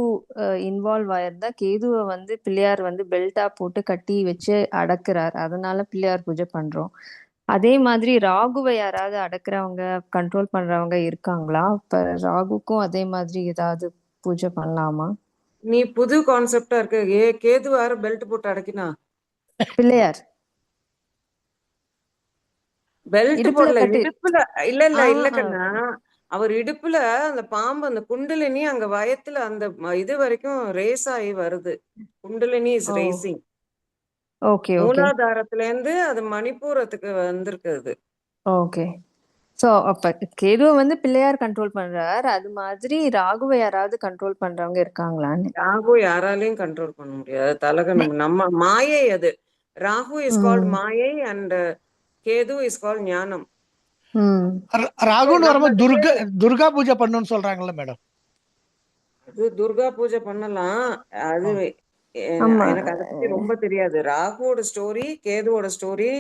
இன்வால்வ் ஆயிருந்தா கேதுவை வந்து பிள்ளையார் வந்து பெல்ட்டா போட்டு கட்டி வச்சு அடக்குறார், அதனால பிள்ளையார் பூஜை பண்றோம். அதே மாதிரி ராகுவை யாராவது அடக்குறவங்க கண்ட்ரோல் பண்றவங்க இருக்காங்களா? இப்ப ராகுக்கும் அதே மாதிரி ஏதாவது பூஜை பண்ணலாமா? நீ புது கான்செப்டா இருக்கு. கேது யாரு பெல்ட் போட்டு அடக்கினா? பிள்ளையார் பெல்ட் போடல, இடுப்புல. இல்ல இல்ல இல்ல கண்ணா, அவர் இடுப்புல அந்த பாம்பு, அந்த குண்டலினி அங்க வயத்துல அந்த இது வரைக்கும் ரேஸ் ஆகி வருது. Kundalini is racing. ஓகே. மூலாதாரத்துல இருந்து அது மணிப்பூரத்துக்கு வந்திருக்குது. ஓகே. சோ அப்ப கேதுவை வந்து பிள்ளையார் கண்ட்ரோல் பண்றார், அது மாதிரி ராகுவை யாராவது கண்ட்ரோல் பண்றவங்க இருக்காங்களான்னு. ராகு யாராலையும் கண்ட்ரோல் பண்ண முடியாது, தலகணம் நம்ம மாயை அது. ராகு இஸ் கால்ட் மாயை அண்ட் கேது இஸ் கால்ட் ஞானம். ராகுன்னு வரும்போது துர்கா பூஜை பண்ணணும்னு சொல்றாங்கல்ல மேடம்? அது துர்கா பூஜை பண்ணலாம். அது எனக்கு அதை பத்தி ரொம்ப தெரியாது. ராகுவோட ஸ்டோரி, கேதுவோட ஸ்டோரி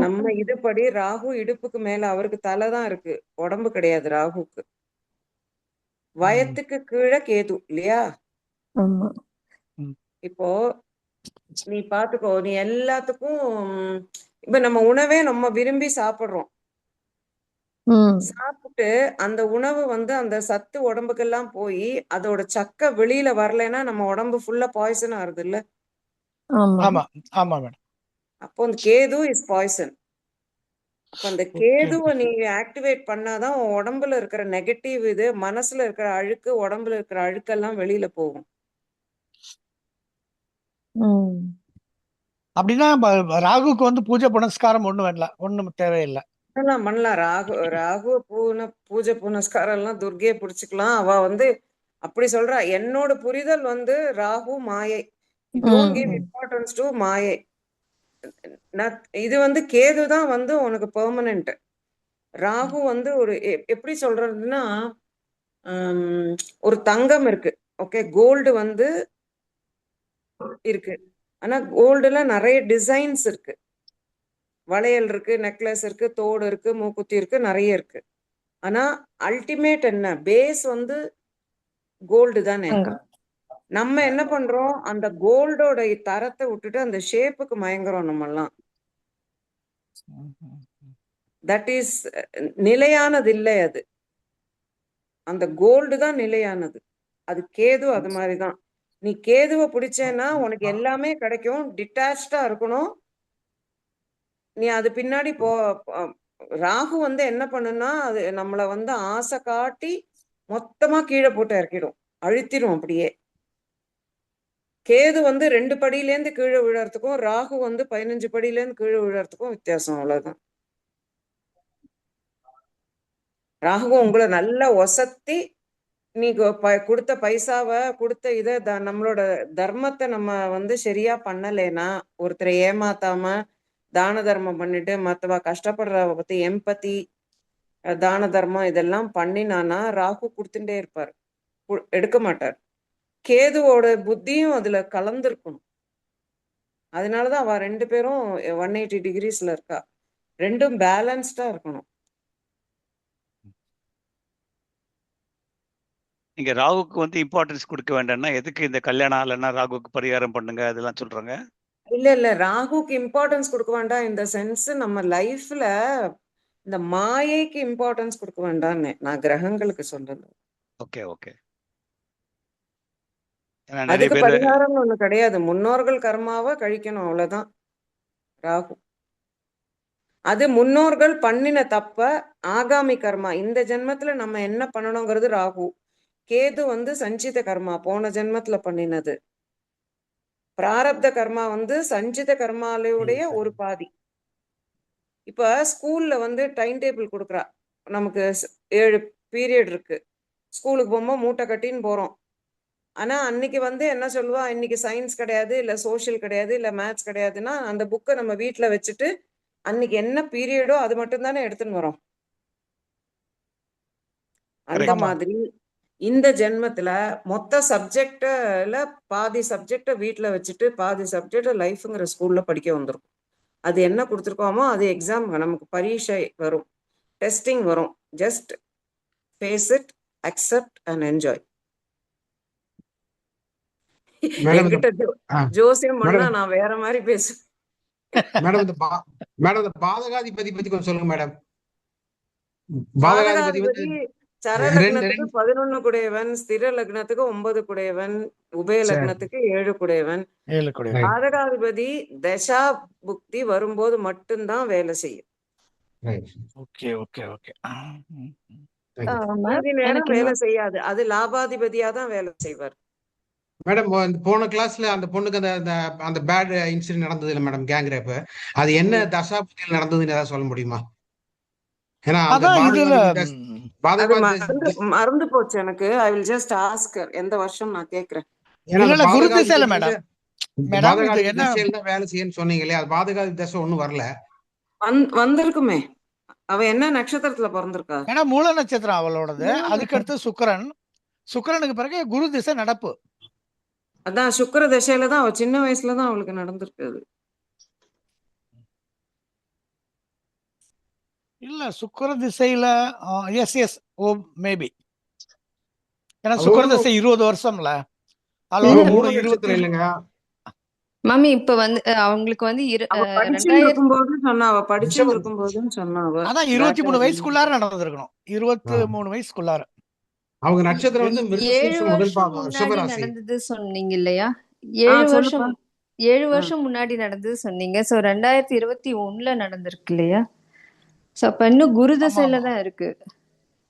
நம்ம இதுபடி ராகு இடுப்புக்கு மேல, அவருக்கு தலை தான் இருக்கு, உடம்பு கிடையாது ராகுக்கு. வயத்துக்கு கீழே கேது இல்லையா? இப்போ நீ பாத்துக்கோ, நீ எல்லாத்துக்கும் இப்ப நம்ம உணவே நம்ம விரும்பி சாப்பிடுறோம். சாப்பிட்டு அந்த உணவு வந்து அந்த சத்து உடம்புக்கெல்லாம் போய் அதோட சக்க வெளியில வரலைன்னா நம்ம உடம்பு ஃபுல்லா பாய்சன் ஆகுது இல்ல? ஆமா ஆமா மேடம். அப்போ அந்த கேது இஸ் பாய்சன். அப்ப அந்த ஓகே கேதுவை நீங்க ஆக்டிவேட் பண்ணாதான் உன் உடம்புல இருக்கிற நெகட்டிவ் இது, மனசுல இருக்கிற அழுக்கு, உடம்புல இருக்கிற அழுக்கெல்லாம் வெளியில போகும். ம். அப்படின்னா ராகுக்கு வந்து பூஜை புனஸ்காரம் ஒண்ணும் வேண்டாம், ஒண்ணும் தேவையில்லை. பண்ணலாம். ராகு பூஜை புனஸ்காரம் எல்லாம் துர்கையை பிடிச்சுக்கலாம். அவ வந்து அப்படி சொல்றா. என்னோட புரிதல் வந்து ராகு மாயை. டோன்ட் கிவ் ம். இம்பார்ட்டன்ஸ் டு மாயை. இது வந்து கேது தான் வந்து உனக்கு பெர்மனன்ட். ராகு வந்து ஒரு எப்படி சொல்றதுன்னா, ஒரு தங்கம் இருக்கு, ஓகே, கோல்டு வந்து இருக்கு. ஆனா கோல்டுல நிறைய டிசைன்ஸ் இருக்கு. வளையல் இருக்கு, நெக்லஸ் இருக்கு, தோடு இருக்கு, மூக்குத்தி இருக்கு, நிறைய இருக்கு. ஆனா அல்டிமேட் என்ன, பேஸ் வந்து கோல்டு தானே. தங்கம். நம்ம என்ன பண்றோம், அந்த கோல்டோட தரத்தை விட்டுட்டு அந்த ஷேப்புக்கு மயங்குறோம் நம்ம எல்லாம். தட் இஸ் நிலையானது இல்லை. அது அந்த கோல்டு தான் நிலையானது. அது கேது அது மாதிரிதான். நீ கேதுவை பிடிச்சேன்னா உனக்கு எல்லாமே கிடைக்கும். டிட்டாச்சா இருக்கணும். நீ அது பின்னாடி ராகு வந்து என்ன பண்ணுனா, அது நம்மள வந்து ஆசை காட்டி மொத்தமா கீழே போட்டு இறக்கிடும், அழுத்திடும் அப்படியே. கேது வந்து 2 படியிலேருந்து கீழே விழறதுக்கும் ராகு வந்து 15 படியிலேருந்து கீழே விழறதுக்கும் வித்தியாசம், அவ்வளவுதான். ராகு உங்களை நல்லா ஒசத்தி, நீ கொடுத்த பைசாவை கொடுத்த இதை நம்மளோட தர்மத்தை நம்ம வந்து சரியா பண்ணலைன்னா, ஒருத்தரை ஏமாத்தாம தான தர்மம் பண்ணிட்டு மத்தவா கஷ்டப்படுறவ பத்தி எம்பத்தி, தான தர்மம் இதெல்லாம் பண்ணினானா ராகு கொடுத்துட்டே இருப்பார், எடுக்க மாட்டார். கேதுவோட புத்தியும் அதுல கலந்துருக்கணும். அதனாலதான் அவ 2 பேரும் 180 டிகிரிஸ்ல இருக்கா. ரெண்டும் பேலன்ஸ்டா இருக்கணும். நீங்க ராகுக்கு வந்து இம்பார்ட்டன்ஸ் கொடுக்க வேண்டாம்னா எதுக்கு இந்த கல்யாணம் ஆகலைன்னா ராகுக்கு பரிகாரம் பண்ணுங்க அதெல்லாம் சொல்றாங்க? இல்ல ராகுக்கு இம்பார்ட்டன்ஸ் கொடுக்க வேண்டாம். இந்த சென்ஸ் நம்ம லைஃப்ல இந்த மாயைக்கு இம்பார்ட்டன்ஸ் கொடுக்க வேண்டாம்னு நான் கிரகங்களுக்கு சொல்றேன். Okay okay. அதுக்கு பரிகாரம் ஒண்ணு கிடையாது. முன்னோர்கள் கர்மாவை கழிக்கணும், அவ்வளவுதான். ராகு அது முன்னோர்கள் பண்ணின தப்ப ஆகாமி கர்மா, இந்த ஜென்மத்துல நம்ம என்ன பண்ணணுங்கிறது ராகு. கேது வந்து சஞ்சித கர்மா, போன ஜென்மத்துல பண்ணினது. பிராரப்த கர்மா வந்து சஞ்சித கர்மாலையுடைய ஒரு பாதி. இப்ப ஸ்கூல்ல வந்து டைம் டேபிள் கொடுக்குறா, நமக்கு 7 பீரியட் இருக்கு. ஸ்கூலுக்கு போகும்போது மூட்டை கட்டின்னு போறோம். ஆனா அன்னைக்கு வந்து என்ன சொல்லுவா, இன்னைக்கு சயின்ஸ் கிடையாது, இல்ல சோசியல் கிடையாது, இல்ல மேத்ஸ் கிடையாதுன்னா அந்த புக்கை நம்ம வீட்டுல வச்சுட்டு அன்னைக்கு என்ன பீரியடோ அது மட்டும் தானே எடுத்துன்னு வரோம். அந்த மாதிரி இந்த ஜென்மத்துல மொத்த சப்ஜெக்ட்ல பாதி சப்ஜெக்ட வீட்டுல வச்சுட்டு பாதி சப்ஜெக்ட் லைஃப்ங்கிற ஸ்கூல்ல படிக்க வந்துரும். அது என்ன கொடுத்துருக்கோமோ அது எக்ஸாம், நமக்கு பரீட்சை வரும், டெஸ்டிங் வரும். Just face it, accept and enjoy. என்கிட்ட ஜோசியம் பண்ணா நான் வேற மாதிரி பேசுவேன். மேடம் இந்த பாதகாதிபதி பத்தி கொஞ்சம் சொல்லுங்க மேடம். பாதகாதிபதி சர லக்னத்துக்கு 11 குடையவன், ஸ்திர லக்னத்துக்கு 9 குடையவன், உபய லக்னத்துக்கு 7 குடையவன். பாதகாதிபதி தசா புக்தி வரும்போது மட்டும்தான் வேலை செய்யும். நேரம் வேலை செய்யாது. அது லாபாதிபதியா தான் வேலை செய்வார். மேடம் போன கிளாஸ்ல அந்த பொண்ணுக்கு அந்த பேட் இன்சிடென்ட் நடந்தது இல்ல மேடம், கேங் ரேப், அது என்ன தசா புத்தியில் நடந்ததுன்னு ஏதாவது சொல்ல முடியுமா? ஏன்னா மறந்து போச்சு எனக்கு. ஐ வில் ஜஸ்ட் ஆஸ்க் எந்த வருஷம் நான் கேக்குறேன். வேலை செய்யன்னு சொன்னீங்க இல்லையா, அது பாதகாதி தசை ஒண்ணும் வரல. வந்திருக்குமே. அவ என்ன நட்சத்திரத்துல பிறந்திருக்கா? ஏன்னா மூல நட்சத்திரம் அவளோடது. அதுக்கடுத்து சுக்கிரனுக்கு பிறகு குரு திசை நடப்பு. அதான் சுக்கிர திசையில தான் அவ சின்ன வயசுலதான் அவளுக்கு நடந்திருக்கு. இல்ல சுக்கிர திசையில எஸ் ஓ மேபி. ஏன்னா சுக்கிர திசை 20 வருஷம்ல. மாமி இப்ப வந்து அவங்களுக்கு வந்து 23 வயசுக்குள்ளார நடந்திருக்கணும். 23 வயசுக்குள்ளார. அவங்க நட்சத்திரம் வந்து 7 வருஷம் நடந்தது சொன்னீங்க இல்லையா? 7 வருஷம் முன்னாடி நடந்தது சொன்னீங்க. சோ 2021ல நடந்திருக்கு இல்லையா? சோ அப்ப இன்னும் குரு ஆமா திசையில ஆமா தான் இருக்கு.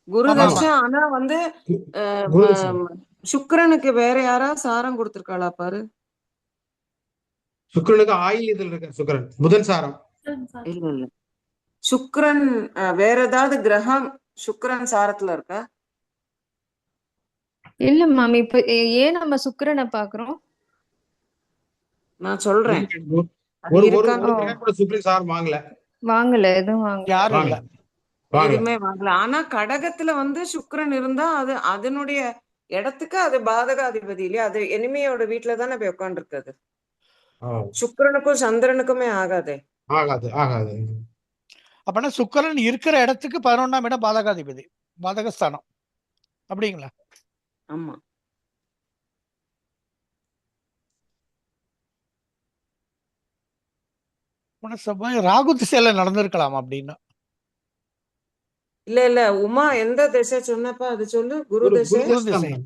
குரு ஆமா தசை. ஆமா ஆனா வந்து குரு திசை. சுக்கிரனுக்கு வேற யாராவது சாரம் கொடுத்திருக்காளா பாரு. சுக்கிரனுக்கு ஆயில் இதில் இருக்க சுக்கிரன் புதன் சாரம். இல்ல இல்ல, சுக்கிரன் வேற ஏதாவது கிரகம் சுக்கிரன் சாரத்துல இருக்கா? இல்ல மாமி, இப்ப ஏன் நம்ம சுக்கிரனை பாக்குறோம்? நான் சொல்றேன் அது ஒரு ஒரு இருக்கான்னு. ஓ, ஒரு கிரகம் கூட சுக்கிரன் சாரம் வாங்கல. வாங்கல, எதுவும் வாங்கல. யாரும் இல்ல. வாங்கல வாங்கல. எதுவுமே வாங்கல. ஆனா கடகத்துல வந்து சுக்கிரன் இருந்தா அது அதனுடைய இடத்துக்கு அது பாதகாதிபதி இல்லையா? அது எனிமையோட வீட்டுல தானே போய் உட்காந்துருக்குது. ஓ, சுக்கிரனுக்கும் சந்திரனுக்குமே ஆகாதே. ஆகாது ஆகாது. அப்பனா சுக்கிரன் இருக்கிற இடத்துக்கு 11ஆம் இடம் பாதகாதிபதி, பாதகஸ்தானம் அப்படிங்களா? ஆமா. அப்பனா செவ்வாய் ராகு திசையில நடந்திருக்கலாம் அப்படின்னா. இல்ல இல்ல, உமா எந்த திசை சொன்னப்ப அது சொல்லு. குரு குரு திசை. குரு குரு திசை தான் திசை. மேடம்.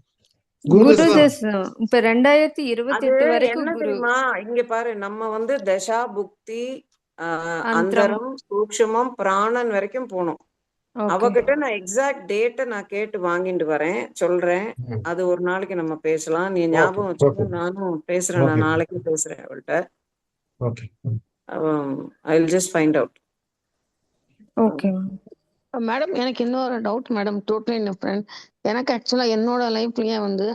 குரு குரு திசை தான். திசை இப்ப 2028 அது வரைக்கும் என்ன குரு. தெரியுமா, இங்க பாரு, நம்ம வந்து தசா புக்தி அந்தரம். அந்தரம் சூக்ஷமம் பிராணன் வரைக்கும் போனோம். ஓகே. அவகிட்ட நான் எக்ஸாக்ட் டேட்டை நான் கேட்டு வாங்கிட்டு வரேன், சொல்றேன். ம். அது ஒரு நாளைக்கு நம்ம பேசலாம். நீ ஓகே ஞாபகம் வச்சுக்கோ. ஓகே நானும் பேசுறேன், நான் ஓகே நாளைக்கு பேசுறேன் அவள்கிட்ட. Okay. I will just find out. Okay. Madam எனக்கு இன்னொரு டவுட் மேடம், டோட்டலி டிஃப்ரெண்ட். எனக்கு ஆக்சுவலா என்னோட லைஃப்லயே வந்து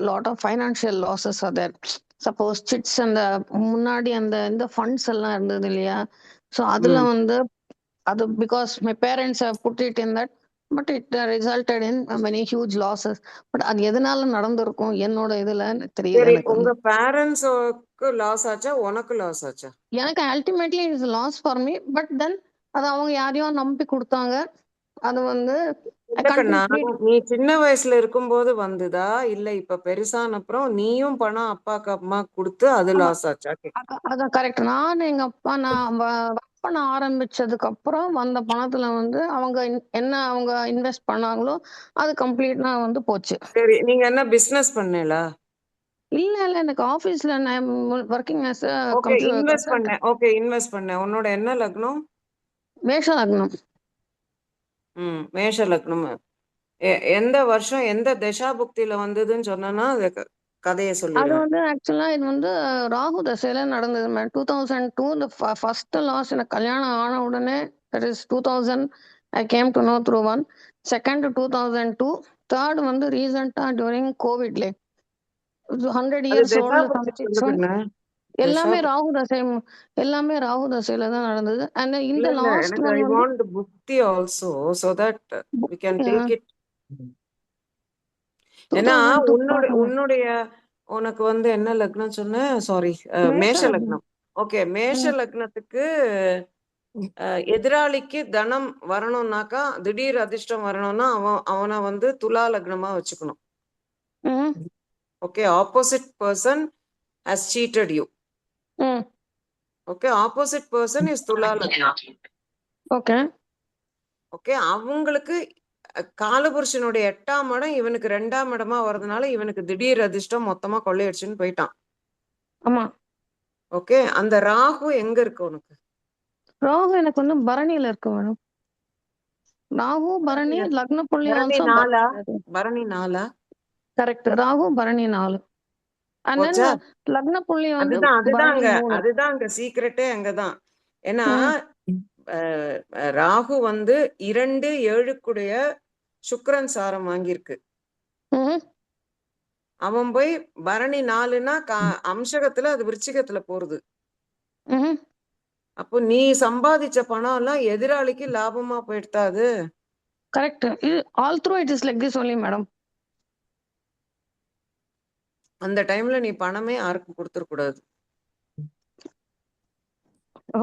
lot of financial losses other. Suppose chits அந்த முன்னாடி அந்த இந்த ஃபண்ட்ஸ் எல்லாம் இருந்தது இல்லையா? ஸோ அதுல வந்து அது because my parents put it in that, but it resulted in many huge losses. But அது எதனால நடந்திருக்கும் என்னோட இதுல தெரியல சரி, எனக்கு உங்க வந்து. பேரண்ட்ஸுக்கு லாஸ் ஆச்சா உனக்கு லாஸ் ஆச்சா? எனக்கு ultimately it's loss for me, but then அது அவங்க யாரையோ நம்பி கொடுத்தாங்க. அது வந்து I இல்ல can't கண்ணா, complete. நீ சின்ன வயசுல இருக்கும்போது வந்ததா இல்ல இப்ப பெருசான அப்புறம் நீயும் பணம் அப்பாக்கு அம்மா கொடுத்து அது ஆமா, லாஸ் ஆச்சா? அதான் கரெக்ட். எங்க அப்பா நான் ஒர்க் பண்ண ஆரம்பிச்சதுக்கு அப்புறம் வந்த பணத்துல வந்து அவங்க என்ன அவங்க இன்வெஸ்ட் பண்ணாங்களோ அது கம்ப்ளீட்டா வந்து போச்சு. சரி, நீங்க என்ன பிசினஸ் பண்ணல? இல்ல இல்ல, எனக்கு ஆபீஸ்ல நான் working as okay, invest computer. பண்ணேன். ஓகே, இன்வெஸ்ட் பண்ணேன். உன்னோட என்ன லக்னம்? மேஷ லக்னம். மேஷ லக்னம். எந்த வருஷம் எந்த தசாபுக்தியில வந்ததுன்னு சொன்னா கதையை அது சொல்லிடுவேன். வந்து ஆக்சுவலா இது வந்து ராகு தசையில நடந்தது மேம். 2002 இந்த ஃபர்ஸ்ட் லாஸ் எனக்கு கல்யாணம் ஆன உடனே, that is 2000 I came to know through one. Second 2002. Third வந்து ரீசெண்டா டியூரிங் கோவிட்ல 100 அது இயர்ஸ் ஓல்டு தசாபுக்தி சொல்லுதுங்க. எல்லாமே தசாபுக்தி ராகு தசை, எல்லாமே ராகு தசையில தான் நடந்தது. அண்ட் இல்ல இந்த இல்ல, லாஸ்ட் எனக்கு ஒன் ஐ வந்து வாண்ட் புக்தி also so that we can take it. ஏன்னா 2002 உன்னுடைய உனக்கு வந்து என்ன லக்னம் சொன்ன? சாரி, மேஷ லக்னம். ஓகே, மேஷ லக்னத்துக்கு எதிராளிக்கு தனம் வரணும்னாக்கா, திடீர் அதிர்ஷ்டம் வரணும்னா அவனை வந்து துலா லக்னமா வச்சுக்கணும். Okay, opposite person has seated you. Okay, opposite person is துலா லக்னம். ஓகே ஓகே, அவங்களுக்கு காலபுருஷனுடைய 8ஆம் இடம் இவனுக்கு 2ஆம் இடமா வர்றதுனால இவனுக்கு திடீர் அதிர்ஷ்டம் மொத்தமா கொள்ளையடிச்சுன்னு போயிட்டான். ஆமா. ஓகே, அந்த ராகு எங்க இருக்கு உனக்கு? ராகு எனக்கு வந்து பரணியில இருக்கு மேடம். ராகு பரணி லக்ன புள்ளி பரணி ஆல்சோ நாலா? பரணி நாலா? Correct. Rahu Bharani 4. And then போச்சா? லக்ன புள்ளி வந்து அதுதான் பரணி அங்க 3. அதுதான் அங்க சீக்கிரட்டே அங்கதான். ஏன்னா ராகு வந்து 2 7க்குடைய சுக்கிரன் சாரம் வாங்கியிருக்கு. அவன் போய் பரணி 4னா அம்சகத்துல அது விருச்சிகத்துல போறது. அப்போ நீ சம்பாதிச்ச பணம் எல்லாம் எதிராளிக்கு லாபமா போயிடுத்தாது. Correct. All through it is like this only madam. அந்த டைம்ல நீ பணமே யாருக்கும் கொடுத்துட கூடாது.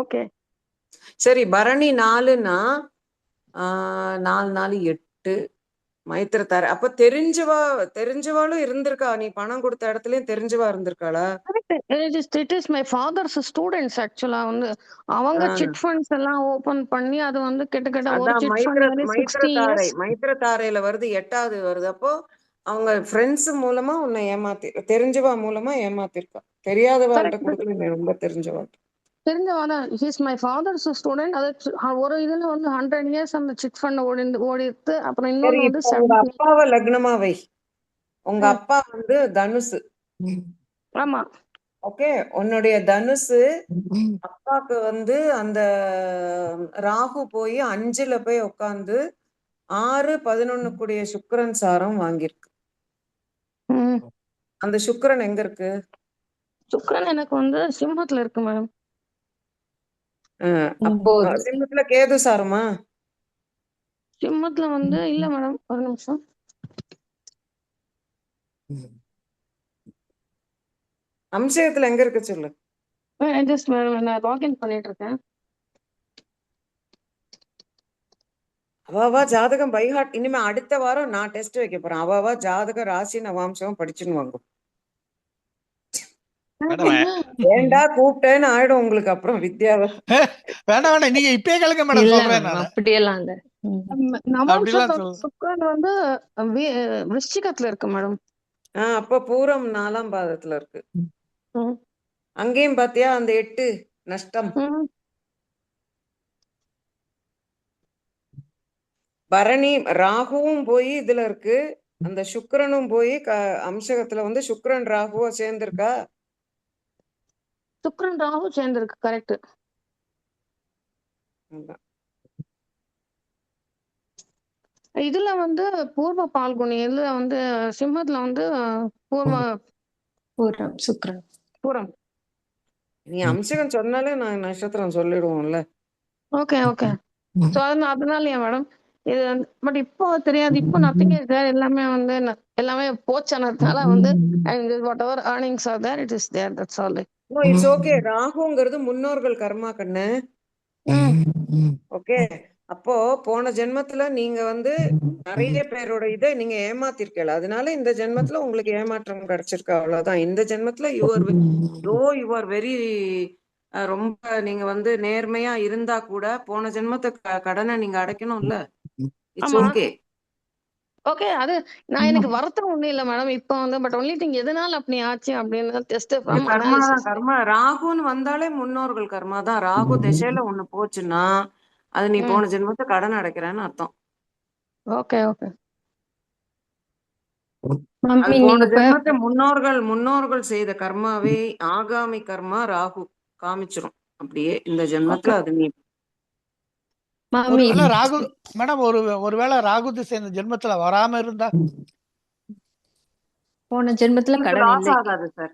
ஓகே சரி, பரணி 4னா 4 4 8 மைத்திர தாரை. அப்ப தெரிஞ்சவாளும் இருந்திருக்கா? நீ பணம் கொடுத்த இடத்துலயும் தெரிஞ்சவா இருந்திருக்காளா? It is my father's students ஆக்சுவலா வந்து அவங்க சிட் ஃபண்ட்ஸ் எல்லாம் ஓபன் பண்ணி அது வந்து கிட்டத்தட்ட ஒரு சிட் ஃபண்ட் வந்து 60 years. மைத்திர தாரையில வருது, 8வது வருது. அப்போ அவங்க ஃப்ரெண்ட்ஸ் மூலமா உன்னை தெரிஞ்சவா மூலமா ஏமாத்திருக்கா. தெரியாதவாள்கிட்ட கொடுக்கல, ரொம்ப தெரிஞ்சவாள். தெரிஞ்சவன் ஹீஸ் மை ஃபாதர்ஸ் ஸ்டூடெண்ட். அது ஒரு இதுல வந்து 100 இயர்ஸ் அந்த சிட் ஃபண்ட் ஓடிட்டு, அப்புறம் சரி, இன்னொன்னு வந்து இப்போ உங்க 70. அப்பாவை லக்னமா வை. உங்க அப்பா வந்து தனுசு. ஆமா. ஓகே, உன்னுடைய தனுசு அப்பாக்கு வந்து அந்த ராகு போய் 5ல போய் உட்காந்து 6-11 கூடிய சுக்கிரன் சாரம் வாங்கியிருக்கு. அந்த சுக்கிரன் எங்க இருக்கு? சுக்கிரன் எனக்கு வந்து சிம்மத்துல இருக்கு மேடம். அப்போ 9. சிம்மத்துல கேது சாரமா? சிம்மத்துல வந்து இல்ல மேடம், ஒரு நிமிஷம். அம்சயத்துல எங்க இருக்கு சொல்லு. ஜஸ்ட் மேடம், நான் லாகின் பண்ணிட்டு இருக்கேன். அவாவா ஜாதகம் பைஹார்ட். இனிமே அடுத்த வாரம் நான் டெஸ்ட் வைக்க போறேன். அவாவா ஜாதக ராசி நவாம்சம் படிச்சுன்னு வாங்க. மேடம் ஏண்டா கூப்பிட்டேன்னு ஆயிடும் உங்களுக்கு அப்புறம் வித்யாவை. வேண்டாம் வேண்டாம், நீங்க இப்பயே கேளுங்க மேடம், இல்ல சொல்றேன் மேம், நானு. அப்படியெல்லாம் இல்ல. அப்படிலாம் நவாம்சத்துல சொல். சுக்கிரன் வந்து விருச்சிகத்துல இருக்கு மேடம். அப்ப பூரம் 4ஆம் பாதத்துல இருக்கு. ம். அங்கேயும் பாத்தியா அந்த 8 நஷ்டம். ம். பரணி ராகுவும் போய் இதுல இருக்கு, அந்த சுக்கிரனும் போய் அம்சகத்துல வந்து சுக்கிரன் ராகுவா சேர்ந்திருக்கா. சுக்கிரன் ராகு சேர்ந்திருக்கு, கரெக்ட். இதுல வந்து பூர்வ பால்குனி, இதுல வந்து சிம்மத்துல வந்து பூர்வ பூரம் சுக்கிரன். பூரம். நீ அம்சகம் சொன்னாலே நான் நட்சத்திரம் சொல்லிடுவோம்ல. Okay okay. சோ அதனாலயா மேடம் இது, பட் இப்போ தெரியாது. இப்போ நத்திங் இஸ் தேர், எல்லாமே வந்து எல்லாமே போச்சனதுனால வந்து whatever earnings are there, it is there, that's all. No, it's okay. ராகுங்கிறது முன்னோர்கள் கர்மா கண்ணு. ஓகே, அப்போ போன ஜென்மத்துல நீங்க வந்து நிறைய பேரோட இதை நீங்க ஏமாத்திருக்கல, அதனால இந்த ஜென்மத்துல உங்களுக்கு ஏமாற்றம் கிடைச்சிருக்கு, அவ்வளவுதான். இந்த ஜென்மத்துல யூ ஆர் வெரி ரொம்ப நீங்க வந்து நேர்மையா இருந்தா கூட போன ஜென்மத்தை கடனை நீங்க அடைக்கணும்ல. இட்ஸ் ஆமா. ஓகே. ஓகே, அது நான் எனக்கு வருத்தம் ஒண்ணும் இல்ல மேடம். இப்போ வந்து பட் ஒன்லி திங் எதனால அப்படி ஆச்சு அப்படின்னு டெஸ்ட் ஃப்ரம் கர்மா தான். அனாலிசிஸ். கர்மா ராகுன்னு வந்தாலே முன்னோர்கள் கர்மா தான். ராகு திசையில ஒண்ணு போச்சுன்னா அது நீ போன ஜென்மத்தை கடன் அடைக்கிறேன்னு அர்த்தம். Okay okay. அது மம்மி போன நீங்க ஜென்மத்தை முன்னோர்கள் செய்த கர்மாவே ஆகாமி கர்மா ராகு காமிச்சிரும். அப்படியே இந்த ஜென்மத்துல அது நீ மம்மி ஒருவேளை ராகு மேடம், ஒருவேளை ராகு திசை இந்த ஜென்மத்துல வராம இருந்தா போன ஜென்மத்துல கடன் லாஸ் இல்லை. ஆகாது சார்.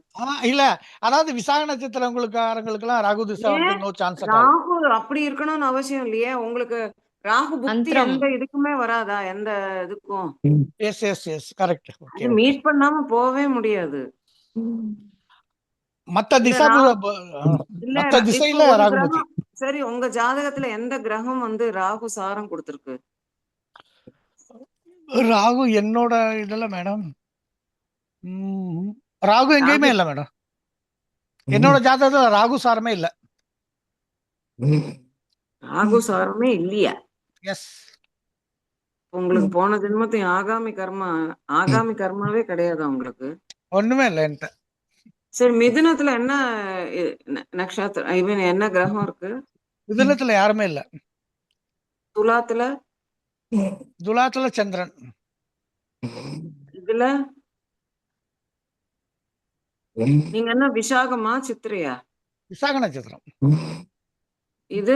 இல்ல, அதாவது விசாக நட்சத்திரங்களுக்காரங்களுக்கு எல்லாம் ராகு திசை வந்து நோ சான்ஸ். ராகு அப்படி இருக்கணும்னு அவசியம் இல்லையே உங்களுக்கு. ராகு புக்தி அந்தரம். எந்த இதுக்குமே வராதா? எந்த இதுக்கும் எஸ் எஸ் எஸ், கரெக்ட். அது மீட் பண்ணாம போகவே முடியாது. மத்த திசை இல்ல மத்த திசையில இப்போ ஒரு ராகு புத்தி. கிரகம், சரி உங்க ஜாதகத்துல எந்த கிரகம் வந்து ராகு சாரம் கொடுத்திருக்கு? ராகு என்னோட இதுல மேடம் ராகு எங்கேயுமே இல்ல மேடம். என்னோட ஜாதகத்துல ராகு சாரமே இல்ல. ராகு சாரமே இல்லையா? எஸ். உங்களுக்கு போன ஜென்மத்தையும் ஆகாமி கர்மாவே கிடையாது உங்களுக்கு. ஒண்ணுமே இல்ல என்கிட்ட. சரி, மிதுனத்துல என்ன நட்சத்திரம், ஐ மீன் என்ன கிரகம் இருக்கு? மிதுனத்துல யாருமே இல்ல. துலாத்துல? துலாத்துல சந்திரன். இதுல நீங்க என்ன விசாகமா சித்திரையா? விசாக நட்சத்திரம். இது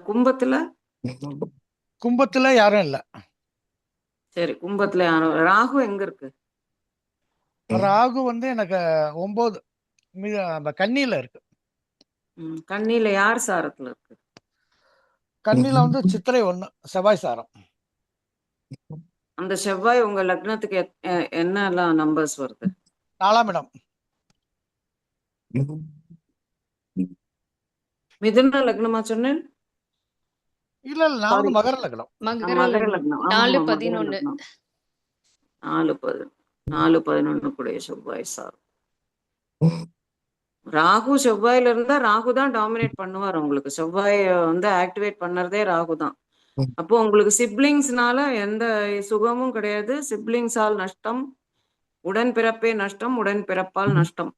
கும்பத்துல? கும்பத்துல யாரும் இல்ல. சரி, கும்பத்துல யாரும். ராகு எங்க இருக்கு? ராகு வந்து எனக்கு 9 கன்னியில இருக்கு. கன்னியில யார் சாரத்துல இருக்கு? கன்னியில வந்து சித்திரை 1 செவ்வாய் சாரம். அந்த செவ்வாய் உங்க லக்னத்துக்கு என்ன எல்லாம் நம்பர்ஸ் வருது? 4ஆம் இடம். மிதுன லக்னமா சொன்னேன்? இல்ல நான் வந்து மகர லக்னம். மகர லக்னம். 4-11. 4-11 கூடிய செவ்வாய் சாரம். ராகு செவ்வாயில இருந்தா ராகு தான் டாமினேட் பண்ணுவார் உங்களுக்கு. செவ்வாய் வந்து ஆக்டிவேட் பண்ணறதே ராகு தான். அப்போ உங்களுக்கு சிப்ளிங்ஸ்னால எந்த சுகமும் கிடையாது. சிப்ளிங்ஸால் நஷ்டம், உடன் பிறப்பே நஷ்டம், உடன் பிறப்பால் நஷ்டம்.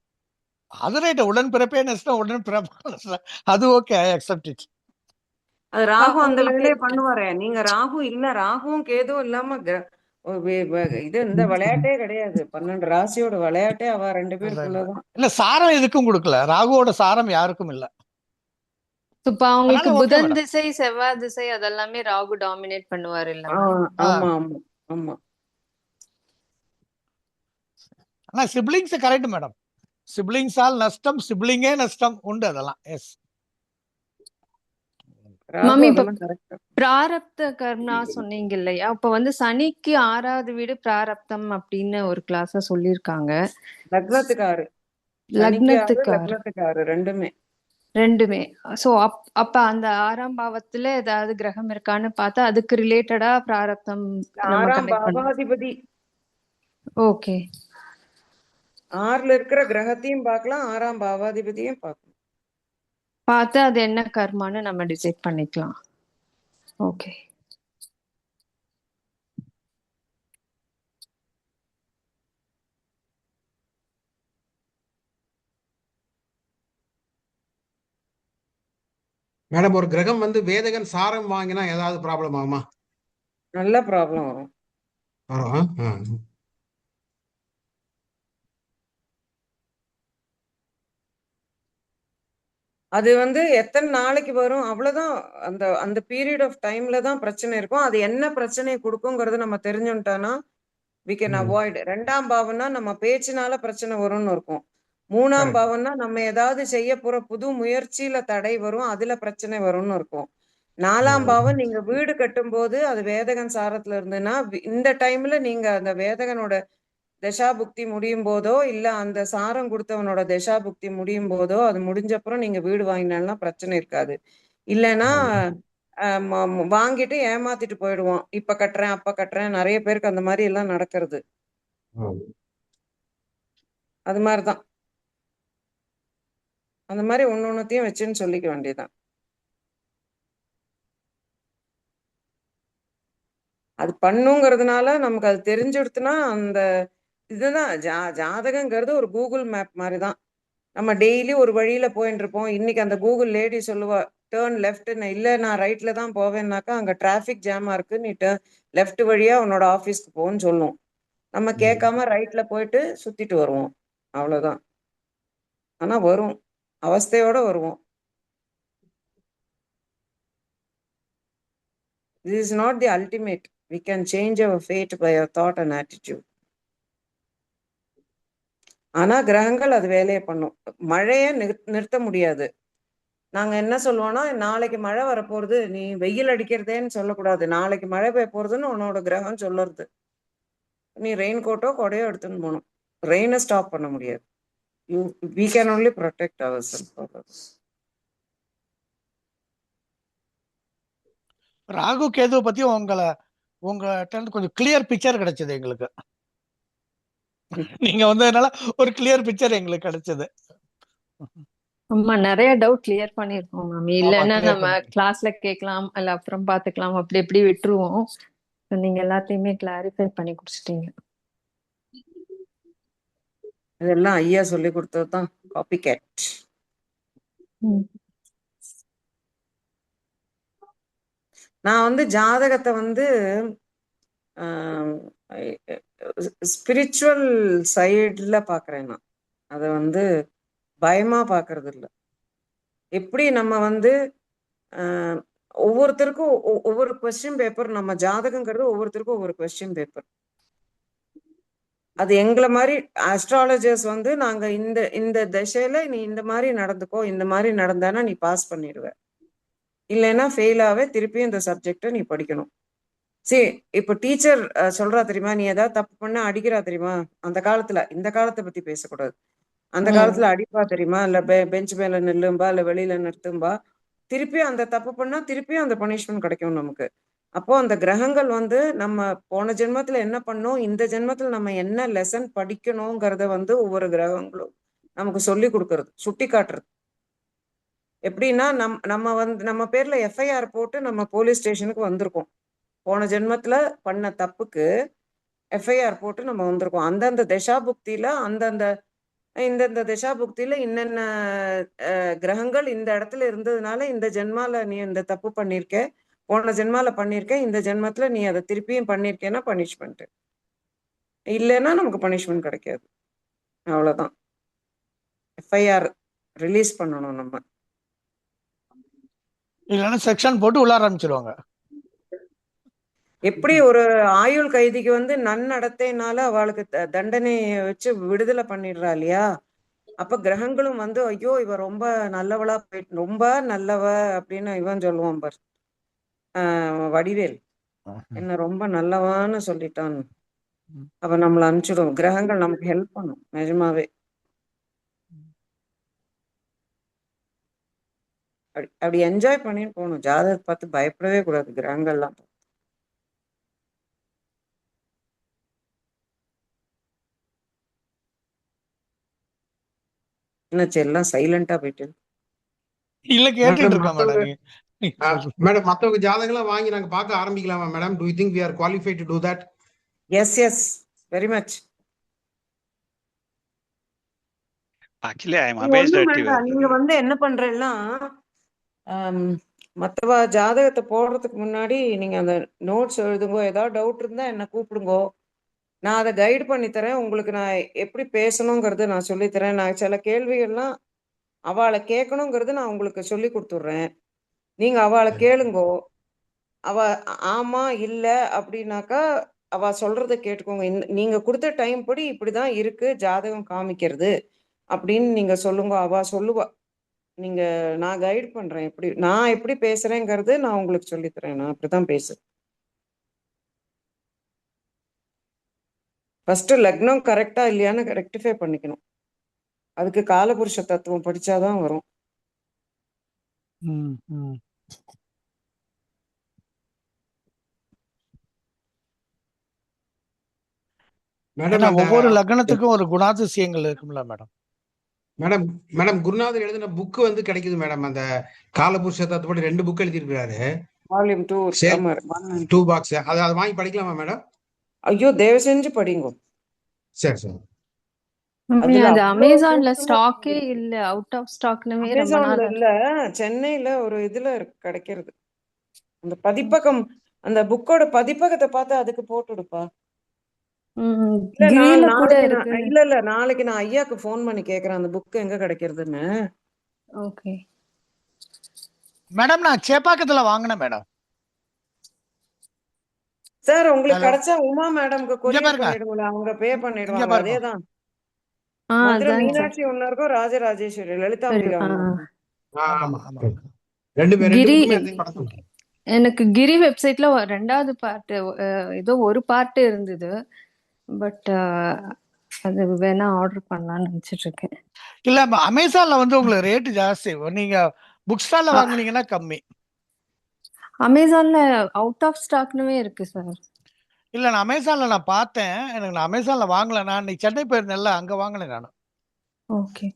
அது ரைட். உடன் பிறப்பே நஷ்டம், உடன் பிறப்பு நஷ்டம். அது ஓகே, ஐ அக்செப்ட் இட். அது ராகு அந்த உங்களுக்கு வேலையை பண்ணுவாரே. நீங்க ராகு இல்ல, ராகுவும் கேதுவும் இல்லாம இது இந்த விளையாட்டே கிடையாது. 12 ராசியோட விளையாட்டே அவ 2 பேருக்குள்ளதான். இல்ல சாரம் எதுக்கும் கொடுக்கல, ராகுவோட சாரம் யாருக்கும் இல்ல. இப்ப அவங்களுக்கு அதனால ஓகே புதன் மேடம். திசை செவ்வாய் திசை அதெல்லாமே ராகு டாமினேட் பண்ணுவாரு இல்ல ஆமா ஆமா ஆமா. ஆனா சிப்ளிங்ஸ் கரெக்ட் மேடம். சிப்ளிங்ஸால் நஷ்டம், சிப்ளிங்கே நஷ்டம் உண்டு, அதெல்லாம் எஸ். ராகு மாமி இப்ப அதெல்லாம் கரெக்டா. பிராரப்த கர்மா சொன்னீங்க இல்லையா? இப்ப வந்து சனிக்கு 6வது வீடு பிராரப்தம் அப்படின்னு ஒரு கிளாஸ சொல்லியிருக்காங்க. லக்னத்துக்கு 6, சனிக்கு 6, லக்னத்துக்கு 6 லக்னத்துக்கு 6 ரெண்டுமே. ரெண்டுமே. சோ அப்ப அந்த 6ஆம் பாவத்துல ஏதாவது கிரகம் இருக்கான்னு பார்த்தா அதுக்கு ரிலேட்டடா பிராரப்தம் நம்ம 6ஆம் கனெக்ட் பண்ணோம். பாவாதிபதி ஓகே. 6ல இருக்கிற கிரகத்தையும் பார்க்கலாம், 6ஆம் பாவாதிபதியும் பார்க்கலாம். பார்த்து அது என்ன கர்மான்னு நம்ம டிசைட் பண்ணிக்கலாம். ஓகே. மேடம், ஒரு கிரகம் வந்து வேதகன் சாரம் வாங்கினா ஏதாவது ப்ராப்ளம் ஆகுமா? நல்ல ப்ராப்ளம் வரும். வரும். அது வந்து எத்தனை நாளைக்கு வரும் அவ்வளவுதான். அந்த அந்த பீரியட் ஆஃப் டைம்ல தான் பிரச்சனை இருக்கும். அது என்ன பிரச்சனையை கொடுக்குங்கிறத நம்ம தெரிஞ்சுட்டோம்னா we can avoid. 2ஆம் பாவம்னா நம்ம பேச்சினால பிரச்சனை வரும்னு இருக்கும். 3ஆம் பாவம்னா நம்ம ஏதாவது செய்ய போற புது முயற்சியில தடை வரும், அதுல பிரச்சனை வரும்னு இருக்கும். 4ஆம் பாவம் நீங்க வீடு கட்டும் போது அது வேதகன் சாரத்துல இருந்ததுன்னா இந்த டைம்ல நீங்க அந்த வேதகனோட தசாபுக்தி முடியும் போதோ இல்ல அந்த சாரம் கொடுத்தவனோட தசாபுக்தி முடியும் போதோ, அது முடிஞ்சப்புறம் நீங்க வீடு வாங்கினால்னா பிரச்சனை இருக்காது. இல்லைன்னா வாங்கிட்டு ஏமாத்திட்டு போயிடுவோம். இப்ப கட்டுறேன் அப்ப கட்டுறேன், நிறைய பேருக்கு அந்த மாதிரி எல்லாம் நடக்கிறது. அது மாதிரிதான். அந்த மாதிரி ஒன்னொன்னுத்தையும் வச்சுன்னு சொல்லிக்க வேண்டியதுதான். அது பண்ணுங்கிறதுனால நமக்கு அது தெரிஞ்சுடுத்துனா அந்த இதுதான் ஜாதகங்கிறது ஒரு கூகுள் மேப் மாதிரிதான். நம்ம டெய்லி ஒரு வழியில போயிட்டு இருப்போம். இன்னைக்கு அந்த கூகுள் லேடி சொல்லுவா டேர்ன் லெஃப்ட், இல்ல நான் ரைட்ல தான் போவேன்னாக்கா அங்க டிராபிக் ஜாமா இருக்கு, நீ லெஃப்ட் வழியா உன்னோட ஆபீஸ்க்கு போன்னு சொல்லும். நம்ம கேட்காம ரைட்ல போயிட்டு சுத்திட்டு வருவோம், அவ்வளவுதான். ஆனா வரும், அவஸ்தையோட வருவோம். This is not the ultimate. We can change our fate by our thought and attitude. ஆனா கிரகங்கள் அது வேலையை பண்ணும். மழைய நிறுத்த முடியாது. நாங்க என்ன சொல்லுவோம்னா, நாளைக்கு மழை வரப்போறது, நீ வெயில் அடிக்கிறதேன்னு சொல்லக்கூடாது. நாளைக்கு மழை பெய்ய போறதுன்னு உன்னோட கிரகம் சொல்லுறது. நீ ரெயின் கோட்டோ கொடையோ எடுத்துன்னு போகணும். ரெயினை ஸ்டாப் பண்ண முடியாது. We can only protect ourselves. Rahu Ketu பத்தி உங்ககிட்ட கொஞ்சம் கிளியர் பிக்சர் கிடைச்சது எங்களுக்கு. நீங்க வந்ததுனால ஒரு கிளியர் பிக்சர் எங்களுக்கு கிடைச்சது. ஆமா, நிறைய டவுட் கிளியர் பண்ணிருக்கோம் மாமி. இல்லைன்னா நம்ம கிளாஸ்ல கேட்கலாம், இல்ல அப்புறம் பாத்துக்கலாம், அப்படி எப்படி விட்டுருவோம். நீங்க எல்லாத்தையுமே கிளாரிஃபை பண்ணி குடிச்சிட்டீங்க. இதெல்லாம் ஐயா சொல்லி கொடுத்ததுதான். Copy gate. நான் வந்து ஜாதகத்தை வந்து ஸ்பிரிச்சுவல் சைடுல பாக்குறேன். நான் அதை வந்து பயமா பாக்குறது இல்லை. எப்படி நம்ம வந்து ஒவ்வொருத்தருக்கும் ஒவ்வொரு கொஸ்டின் பேப்பர், நம்ம ஜாதகங்கிறது ஒவ்வொருத்தருக்கும் ஒவ்வொரு கொஸ்டின் பேப்பர். அது எங்களை மாதிரி ஆஸ்ட்ராலஜர்ஸ் வந்து நாங்க இந்த இந்த திசையில நீ இந்த மாதிரி நடந்துக்கோ, இந்த மாதிரி நடந்தானா நீ பாஸ் பண்ணிடுவ, இல்லைன்னா ஃபெயிலாவே திருப்பி இந்த சப்ஜெக்டை நீ படிக்கணும். சரி, இப்ப டீச்சர் சொல்றா தெரியுமா, நீ ஏதாவது தப்பு பண்ண அடிக்கிறா தெரியுமா. அந்த காலத்துல, இந்த காலத்தை பத்தி பேசக்கூடாது. அந்த காலத்துல அடிப்பா தெரியுமா, இல்ல பெஞ்ச் மேல நில்லும்பா, இல்ல வெளியில நிறுத்தும்பா. திருப்பி அந்த தப்பு பண்ணா திருப்பியும் அந்த பனிஷ்மெண்ட் கிடைக்கும் நமக்கு. அப்போ அந்த கிரகங்கள் வந்து நம்ம போன ஜென்மத்துல என்ன பண்ணோம், இந்த ஜென்மத்துல நம்ம என்ன லெசன் படிக்கணுங்கிறத வந்து ஒவ்வொரு கிரகங்களும் நமக்கு சொல்லி கொடுக்கறது, சுட்டி காட்டுறது. எப்படின்னா நம்ம வந்து நம்ம பேர்ல எஃப்ஐஆர் போட்டு நம்ம போலீஸ் ஸ்டேஷனுக்கு வந்திருக்கோம். போன ஜென்மத்துல பண்ண தப்புக்கு எஃப்ஐஆர் போட்டு நம்ம வந்திருக்கோம். அந்தந்த தசாபுக்தியில அந்தந்த இந்தந்த திசா புக்தியில இன்னென்ன கிரகங்கள் இந்த இடத்துல இருந்ததுனால இந்த ஜென்மால நீ இந்த தப்பு பண்ணிருக்க, போன ஜென்மால பண்ணிருக்க, இந்த ஜென்மத்துல நீ அதை திருப்பியும் பண்ணிருக்கேன்னா பனிஷ்மெண்ட். இல்லைன்னா நமக்கு பனிஷ்மெண்ட் கிடைக்காது. அவ்வளவுதான். எஃப்ஐஆர் ரிலீஸ் பண்ணணும் நம்ம. இல்லைன்னா செக்ஷன் போட்டு உள்ள ஆரம்பிச்சிருவாங்க. எப்படி ஒரு ஆயுள் கைதிக்கு வந்து நன்னடத்தைனால அவளுக்கு தண்டனை வச்சு விடுதலை பண்ணிடுறா இல்லையா? அப்ப கிரகங்களும் வந்து ஐயோ இவ ரொம்ப நல்லவளா போயிட்டு, ரொம்ப நல்லவ அப்படின்னு இவன் சொல்லுவான் பார், வடிவேல் என்ன ரொம்ப நல்லவான்னு சொல்லிட்டான். அப்ப நம்மள அனுப்பிச்சிடும். கிரகங்கள் நமக்கு ஹெல்ப் பண்ணும் நிஜமாவே. அப்படி என்ஜாய் பண்ணிட்டு போகணும். ஜாதகத்தை பார்த்து பயப்படவே கூடாது. கிரகங்கள்லாம் என்னாச்சு எல்லாம் சைலண்டா போயிட்டு? இல்ல கேட்டுட்டு இருக்கேன் மேடம். மேடம் மத்தவங்க ஜாதகம்லாம் வாங்கி நாங்க பார்க்க ஆரம்பிக்கலாமா madam? Do you think we are qualified to do that? Yes yes, very much. Actually, I am amazed at you. நீங்க வந்து என்ன பண்றீங்கன்னா, மத்தவ ஜாதகத்தை போடுறதுக்கு முன்னாடி நீங்க அந்த நோட்ஸ் எழுதுங்கோ. ஏதாவது டவுட் இருந்தா என்ன கூப்பிடுங்கோ, நான் அதை கைடு பண்ணி தரேன். உங்களுக்கு நான் எப்படி பேசணுங்கிறது நான் சொல்லித்தரேன். நான் சில கேள்விகள்லாம் அவளை கேட்கணுங்கிறது நான் உங்களுக்கு சொல்லி கொடுத்துட்றேன். நீங்க அவளை கேளுங்கோ. அவ ஆமா இல்ல அப்படின்னாக்கா அவ சொல்றதை கேட்டுக்கோங்க. நீங்க கொடுத்த டைம் படி இப்படிதான் இருக்கு ஜாதகம் காமிக்கிறது அப்படின்னு நீங்க சொல்லுங்க. அவ சொல்லுவா. நீங்க நான் கைட் பண்றேன். நான் எப்படி பேசுறேங்கிறது நான் உங்களுக்கு சொல்லித்தரேன். நான் அப்படிதான் பேசுறேன். ஃபர்ஸ்ட் லக்னம் கரெக்டா இல்லையான்னு ரெக்டிஃபை பண்ணிக்கணும். அதுக்கு காலபுருஷ தத்துவம் படிச்சாதான் வரும். மேடம் ஒவ்வொரு லக்னத்துக்கும் ஒரு குணாதிசயங்கள் இருக்கும்ல மேடம். மேடம் மேடம் குருநாதர் எழுதின புக் வந்து கிடைக்குது மேடம். அந்த காலபுருஷ தத்துவப்படி 2 புக் எழுதியிருக்கிறாரு. வால்யூம் 2 பாக்ஸ். அதை வாங்கி படிக்கலாமா மேடம்? ஐயோ தயவு செஞ்சு படிங்க. சரி சரி. அது அமேசான்ல ஸ்டாக்கே இல்ல, அவுட் ஆஃப் ஸ்டாக்னு ரொம்ப நாள் இல்ல. சென்னையில ஒரு இதுல கிடைக்கிறது. அந்த பதிப்பகம், அந்த புக்கோட பதிப்பகத்தை பார்த்து அதுக்கு போட்டுடுப்பா. இல்ல நாளைக்கு நான் ஐயாக்கு போன் பண்ணி கேக்குறேன் அந்த புக் எங்க கிடைக்கிறதுன்னு. ஓகே மேடம், நான் சேப்பாக்கத்துல வாங்கினேன் மேடம். சார் உங்களுக்கு கிடைச்சா உமா மேடம்க்கு கொரியர் பண்ணிடுங்க. அவங்க பே பண்ணிடுவாங்க. அதேதான். மதுரை மீனாட்சி ஒண்ணு இருக்கும், ராஜராஜேஸ்வரி லலிதாம்பிகா. எனக்கு கிரி வெப்சைட்ல 2வது பார்ட் ஏதோ ஒரு பார்ட் இருந்தது. பட் அது வேணா ஆர்டர் பண்ணலாம்னு நினைச்சிட்டு இருக்கேன். இல்ல அமேசான்ல வந்து உங்களுக்கு ரேட் ஜாஸ்தி. நீங்க புக் ஸ்டால்ல வாங்குனீங்கன்னா கம்மி. அமேசான்ல அவுட் ஆஃப் ஸ்டாக்னுமே இருக்கு சார். இல்ல நான் அமேசான்ல நான் பார்த்தேன். எனக்கு நான் அமேசான்ல வாங்கல. நான் இன்னைக்கு சென்னை போயிருந்தேன்ல, அங்க வாங்கினேன் நான். ஓகே.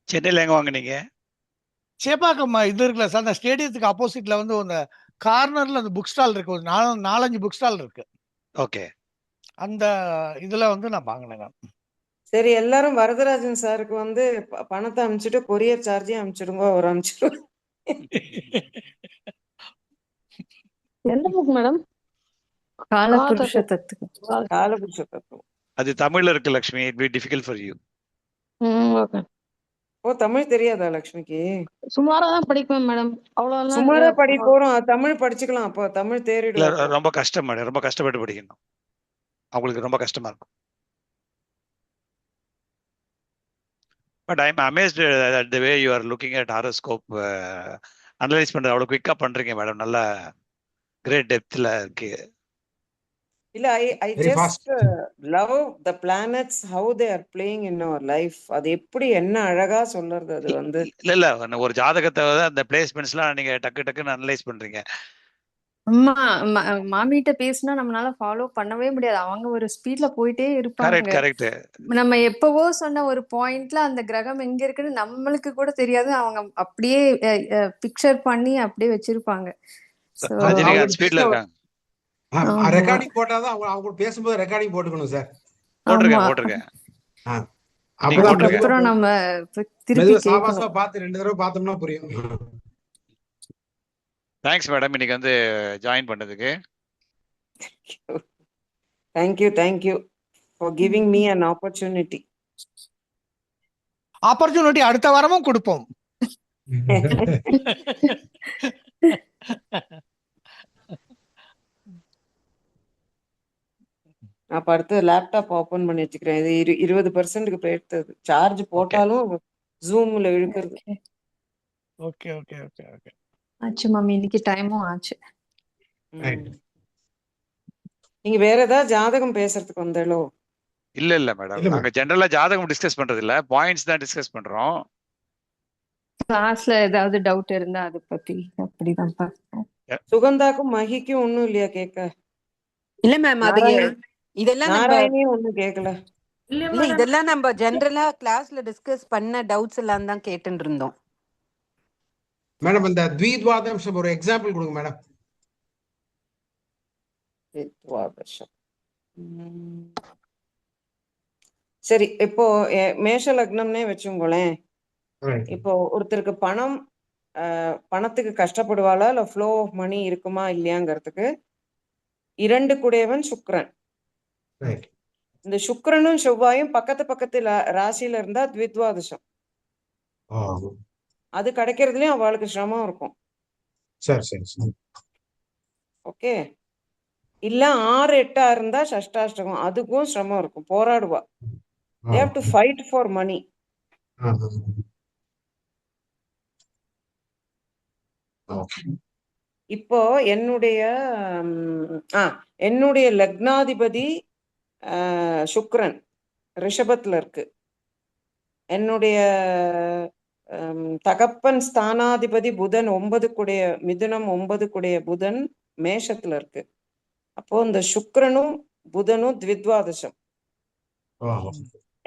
சென்னையில எங்க வாங்குனீங்க? சேப்பாக்கம் இது இருக்குல்ல சார், அந்த ஸ்டேடியத்துக்கு ஆப்போசிட்ல வந்து அந்த கார்னர்ல அந்த புக் ஸ்டால் இருக்கு. ஒரு 4-5 புக் ஸ்டால் இருக்கு. ஓகே. அந்த இதுல வந்து நான் வாங்கினேன் நான். சரி, எல்லாரும் வரதராஜன் சாருக்கு வந்து பணத்தை அனுப்பிச்சுட்டு கொரியர் சார்ஜையும் அனுப்பிச்சிடுங்க. அவர் அனுப்பிச்சிடுவோம். எந்த புக் மேடம்? காலபுருஷ தத்துவம். காலபுருஷ தத்துவம். அது தமிழ்ல இருக்கு Lakshmi. It be difficult for you. Okay. Oh, Tamil தெரியாதா லட்சுமிக்கு? சுமாரா தான் படிப்பேன் மேடம். அவ்வளவு சுமாரா படி போறோம். தமிழ் படிச்சுக்கலாம். அப்போ தமிழ் தேறிடுவோம். ரொம்ப கஷ்டம் மேடம். ரொம்ப கஷ்டப்பட்டு படிக்கணும். அவங்களுக்கு ரொம்ப கஷ்டமா இருக்கும். But I am amazed at the way you are looking at horoscope. Analyse பண்றது அவ்வளவு குயிக்கா பண்றீங்க மேடம். நல்ல கிரேட் டெப்த்ல இருக்கு. இல்ல, I just love the planets, how they are playing in our life. அது எப்படி என்ன அழகா சொல்றது. அது வந்து இல்ல ஒரு ஜாதகத்தை அந்த பிளேஸ்மெண்ட்ஸ்லாம் நீங்க டக்குன்னு அனலைஸ் பண்றீங்க. மாமிட்ட பேசினா நம்மளால ஃபாலோ பண்ணவே முடியாது. அவங்க ஒரு ஸ்பீட்ல போயிட்டே இருப்பாங்க. கரெக்ட். நம்ம எப்பவோ சொன்ன ஒரு பாயிண்ட்ல அந்த கிரகம் எங்க இருக்குன்னு நம்மளுக்கு கூட தெரியாது. அவங்க அப்படியே பிக்சர் பண்ணி அப்படியே வச்சிருப்பாங்க. ஸ்பீட்ல இருக்காங்க. ரெக்கார்டிங் போட்டாதான் அவங்க பேசும்போது ரெக்கார்டிங் போட்டுக்கணும் சார். போட்டிருக்கேன். ஆ. நீங்க அப்பதான் போட்டுருங்க. அதுக்கப்புறம் மெதுவா நம்ம திருப்பி மெதுவா கேட்கணும். சாபாசா பார்த்து 2 தடவை பார்த்தோம்னா புரியும். தேங்க்ஸ் மேடம் இன்னைக்கு வந்து ஜாயின் பண்ணதுக்கு. Thank you for giving me an opportunity. Opportunity அடுத்த வாரமும் கொடுப்போம். அப்ப அடுத்து லேப்டாப் ஓபன் பண்ணி வச்சுக்கிறேன். இது 20%க்கு போயிடுது. சார்ஜ் ஓகே போட்டாலும் ஜூம்ல இழுக்கிறது. Okay okay okay okay. ஆச்சு மாமி, இன்னைக்கு டைமும் ஆச்சு. Right. நீங்க வேற ஏதாவது ஜாதகம் பேசுறதுக்கு வந்தாலோ? இல்ல இல்ல மேடம், இல்ல நாங்க ஜெனரலா ஜாதகம் டிஸ்கஸ் பண்றது இல்ல, பாயிண்ட்ஸ் தான் டிஸ்கஸ் பண்றோம். கிளாஸ்ல ஏதாவது டவுட் இருந்தா அதை பத்தி அப்படிதான் பார்ப்போம். சுகந்தாக்கும் மகிக்கும் ஒண்ணும் இல்லையா கேட்க? இல்ல மேம், அது இதெல்லாம் நம்ம நாராயணியும் ஒண்ணும் கேட்கல. இல்ல இதெல்லாம் நம்ம ஜெனரலா கிளாஸ்ல டிஸ்கஸ் பண்ண டவுட்ஸ் எல்லாம் தான் கேட்டுட்டு இருந்தோம். மேடம் இந்த த்வித்வாதம் ஒரு எக்ஸாம்பிள் கொடுங்க மேடம். சரி, இப்போ மேஷ லக்னம்னே வச்சுங்களேன். இப்போ ஒருத்தருக்கு பணத்துக்கு கஷ்டப்படுவாளா இல்ல ஃப்ளோ ஆஃப் மணி இருக்குமா இல்லையாங்கிறதுக்கு 2 கூடையவன் சுக்கிரன். இந்த சுக்கிரனும் செவ்வாயும் பக்கத்து ராசியில இருந்தா த்வித்வாதசம். அது கிடைக்கிறதுலயும் அவளுக்கு சிரமம் இருக்கும். ஓகே. இல்ல 6, 8 இருந்தா சஷ்டாஷ்டகம், அதுக்கும் சிரமம் இருக்கும், போராடுவா. They have to fight for money. இப்போ என்னுடைய லக்னாதிபதி சுக்கிரன் ரிஷபத்துல இருக்கு. என்னுடைய தகப்பன் ஸ்தானாதிபதி புதன் 9 கூடிய மிதுனம் 9 கூடிய புதன் மேஷத்துல இருக்கு. அப்போ இந்த சுக்கிரனும் புதனும் த்வித்வாதசம்.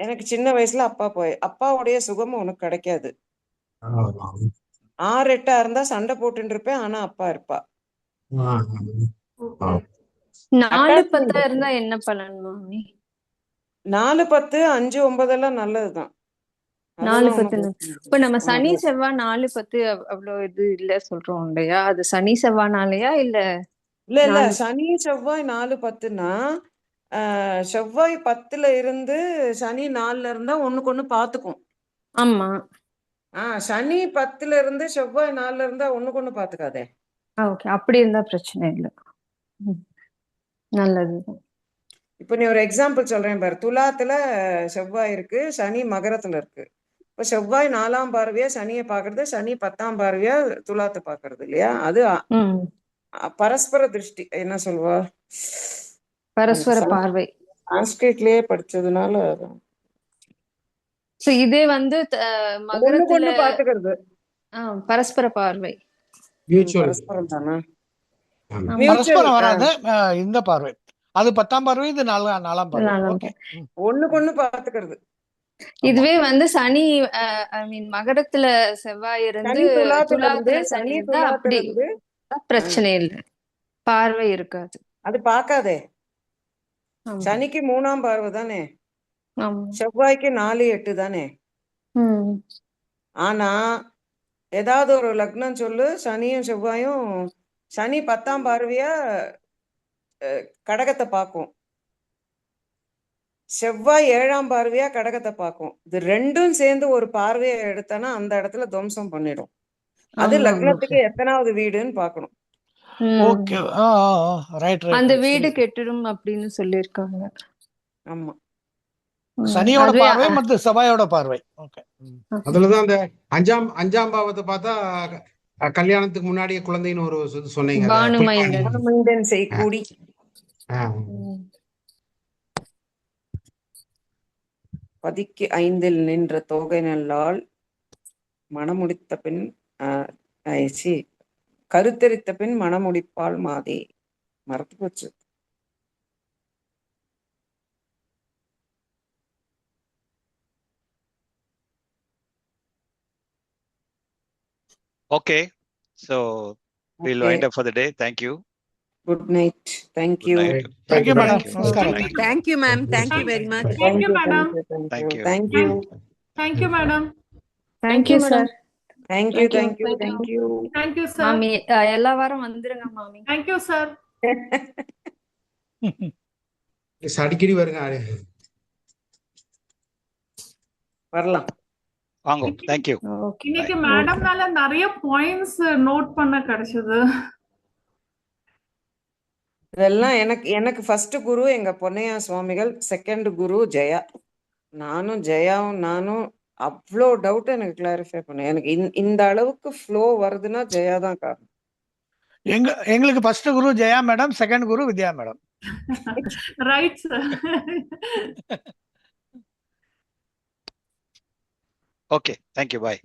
எனக்கு சின்ன வயசுல அப்பாவுடைய சுகமும் உனக்கு கிடைக்காது. 6, 8 இருந்தா சண்டை போட்டுட்டு இருப்பேன், ஆனா அப்பா இருப்பா. 4, 10 இருந்தா என்ன பலன் மாமி? 4, 10, 5, 9 எல்லாம் நல்லதுதான். 4, 10 இப்ப நம்ம சனி செவ்வாய் 4, 10 அவ்வளவு இது இல்ல சொல்றோம் இல்லையா? அது சனி செவ்வாய்னாலயா இல்ல? இல்ல சனி செவ்வாய் 4, 10ன்னா செவ்வாய் 10ல இருந்து சனி 4ல இருந்தா ஒண்ணுக்கு ஒண்ணு பாத்துக்கும். ஆமா. சனி 10ல இருந்து செவ்வாய் 4ல இருந்தா ஒண்ணுக்கு ஒண்ணு பாத்துக்காதே. ஓகே, அப்படி இருந்தா பிரச்சனை இல்லை. நல்லது. இப்ப நீ ஒரு எக்ஸாம்பிள் சொல்றேன் பாரு. துலாத்துல செவ்வாய் இருக்கு, சனி மகரத்துல இருக்கு. இப்ப செவ்வாய் 4ஆம் பார்வையா சனியை பாக்குறது, சனி 10ஆம் பார்வையா துலாத்தை பாக்குறது இல்லையா? அது பரஸ்பர திருஷ்டி. என்ன சொல்வா? பரஸ்பர பார்வை. சான்ஸ்கிரிட்லயே படிச்சதுனால இதே வந்து மகரத்துல பாத்துக்கிறது பரஸ்பர பார்வை. பரஸ்பரம் தானே, பரஸ்பரம் வராது இந்த பார்வை. அது 10ஆம் பார்வை, இது 4ஆம் பார்வை. ஒண்ணுக்கு ஒண்ணு பாத்துக்கிறது. இதுவே வந்து சனி மகரத்துல செவ்வாய் இருந்து துலாத்துல சனி இருந்தா அப்படி பிரச்சனை இல்லை, பார்வை இருக்காது. அது பாக்காதே. சனிக்கு 3ஆம் பார்வை தானே, செவ்வாய்க்கு 4, 8 தானே. ஆனா ஏதாவது ஒரு லக்னம் சொல்லு, சனியும் செவ்வாயும், சனி 10ஆம் பார்வையா கடகத்தை பார்க்கும், செவ்வாய் 7ஆம் பார்வையா கடகத்தை பார்க்கும். இது ரெண்டும் சேர்ந்து ஒரு பார்வையை எடுத்தானா அந்த இடத்துல துவம்சம் பண்ணிடும். அது லக்னத்துக்கு எத்தனாவது வீடுன்னு பார்க்கணும். அந்த வீடு கெட்டுடும் அப்படின்னு சொல்லியிருக்காங்க. ஆமா, சனியோட பார்வை மற்றும் செவ்வாயோட பார்வை. அதுலதான் அந்த அஞ்சாம் பாவத்தை பார்த்தா கல்யாணத்துக்கு முன்னாடியே குழந்தைன்னு ஒரு சொன்னீங்க. கூடி பதிக்கு 5ல் நின்ற தோகை நல்லால் மணமுடித்த பின் கருத்தரித்த பின் மணமுடிப்பால் மாதே. மறந்து போச்சு. Okay, so we'll wind up for the day. Thank you. Good night. Thank you. Good night. Thank you madam. Thank you. நமஸ்காரம். Thank you. Thank you ma'am. Thank you very much. Thank you, madam. Thank you. Thank you. Thank you, madam. Thank you, sir. Thank you. Thank you. Thank you. Thank you. Thank you, sir. மாமி எல்லா வாரம் வந்துருங்க மாமி. Thank you, sir. அடிக்கடி வருங்க. வரலாம். வாங்க. Thank you. ஓகே. இன்னைக்கு மேடம்னால நிறைய பாயிண்ட்ஸ் நோட் பண்ண கிடைச்சது. இதெல்லாம் எனக்கு ஃபர்ஸ்ட் குரு எங்க பொன்னையா சுவாமிகள், செகண்ட் குரு ஜெயா. நானும் அவ்வளோ டவுட் எனக்கு கிளாரிஃபை பண்ணேன். எனக்கு இந்த அளவுக்கு ஃப்ளோ வருதுன்னா ஜெயா தான் காரணம். எங்களுக்கு first Guru Jaya madam, second Guru Vidya madam. Right sir. Okay. Thank you. Bye.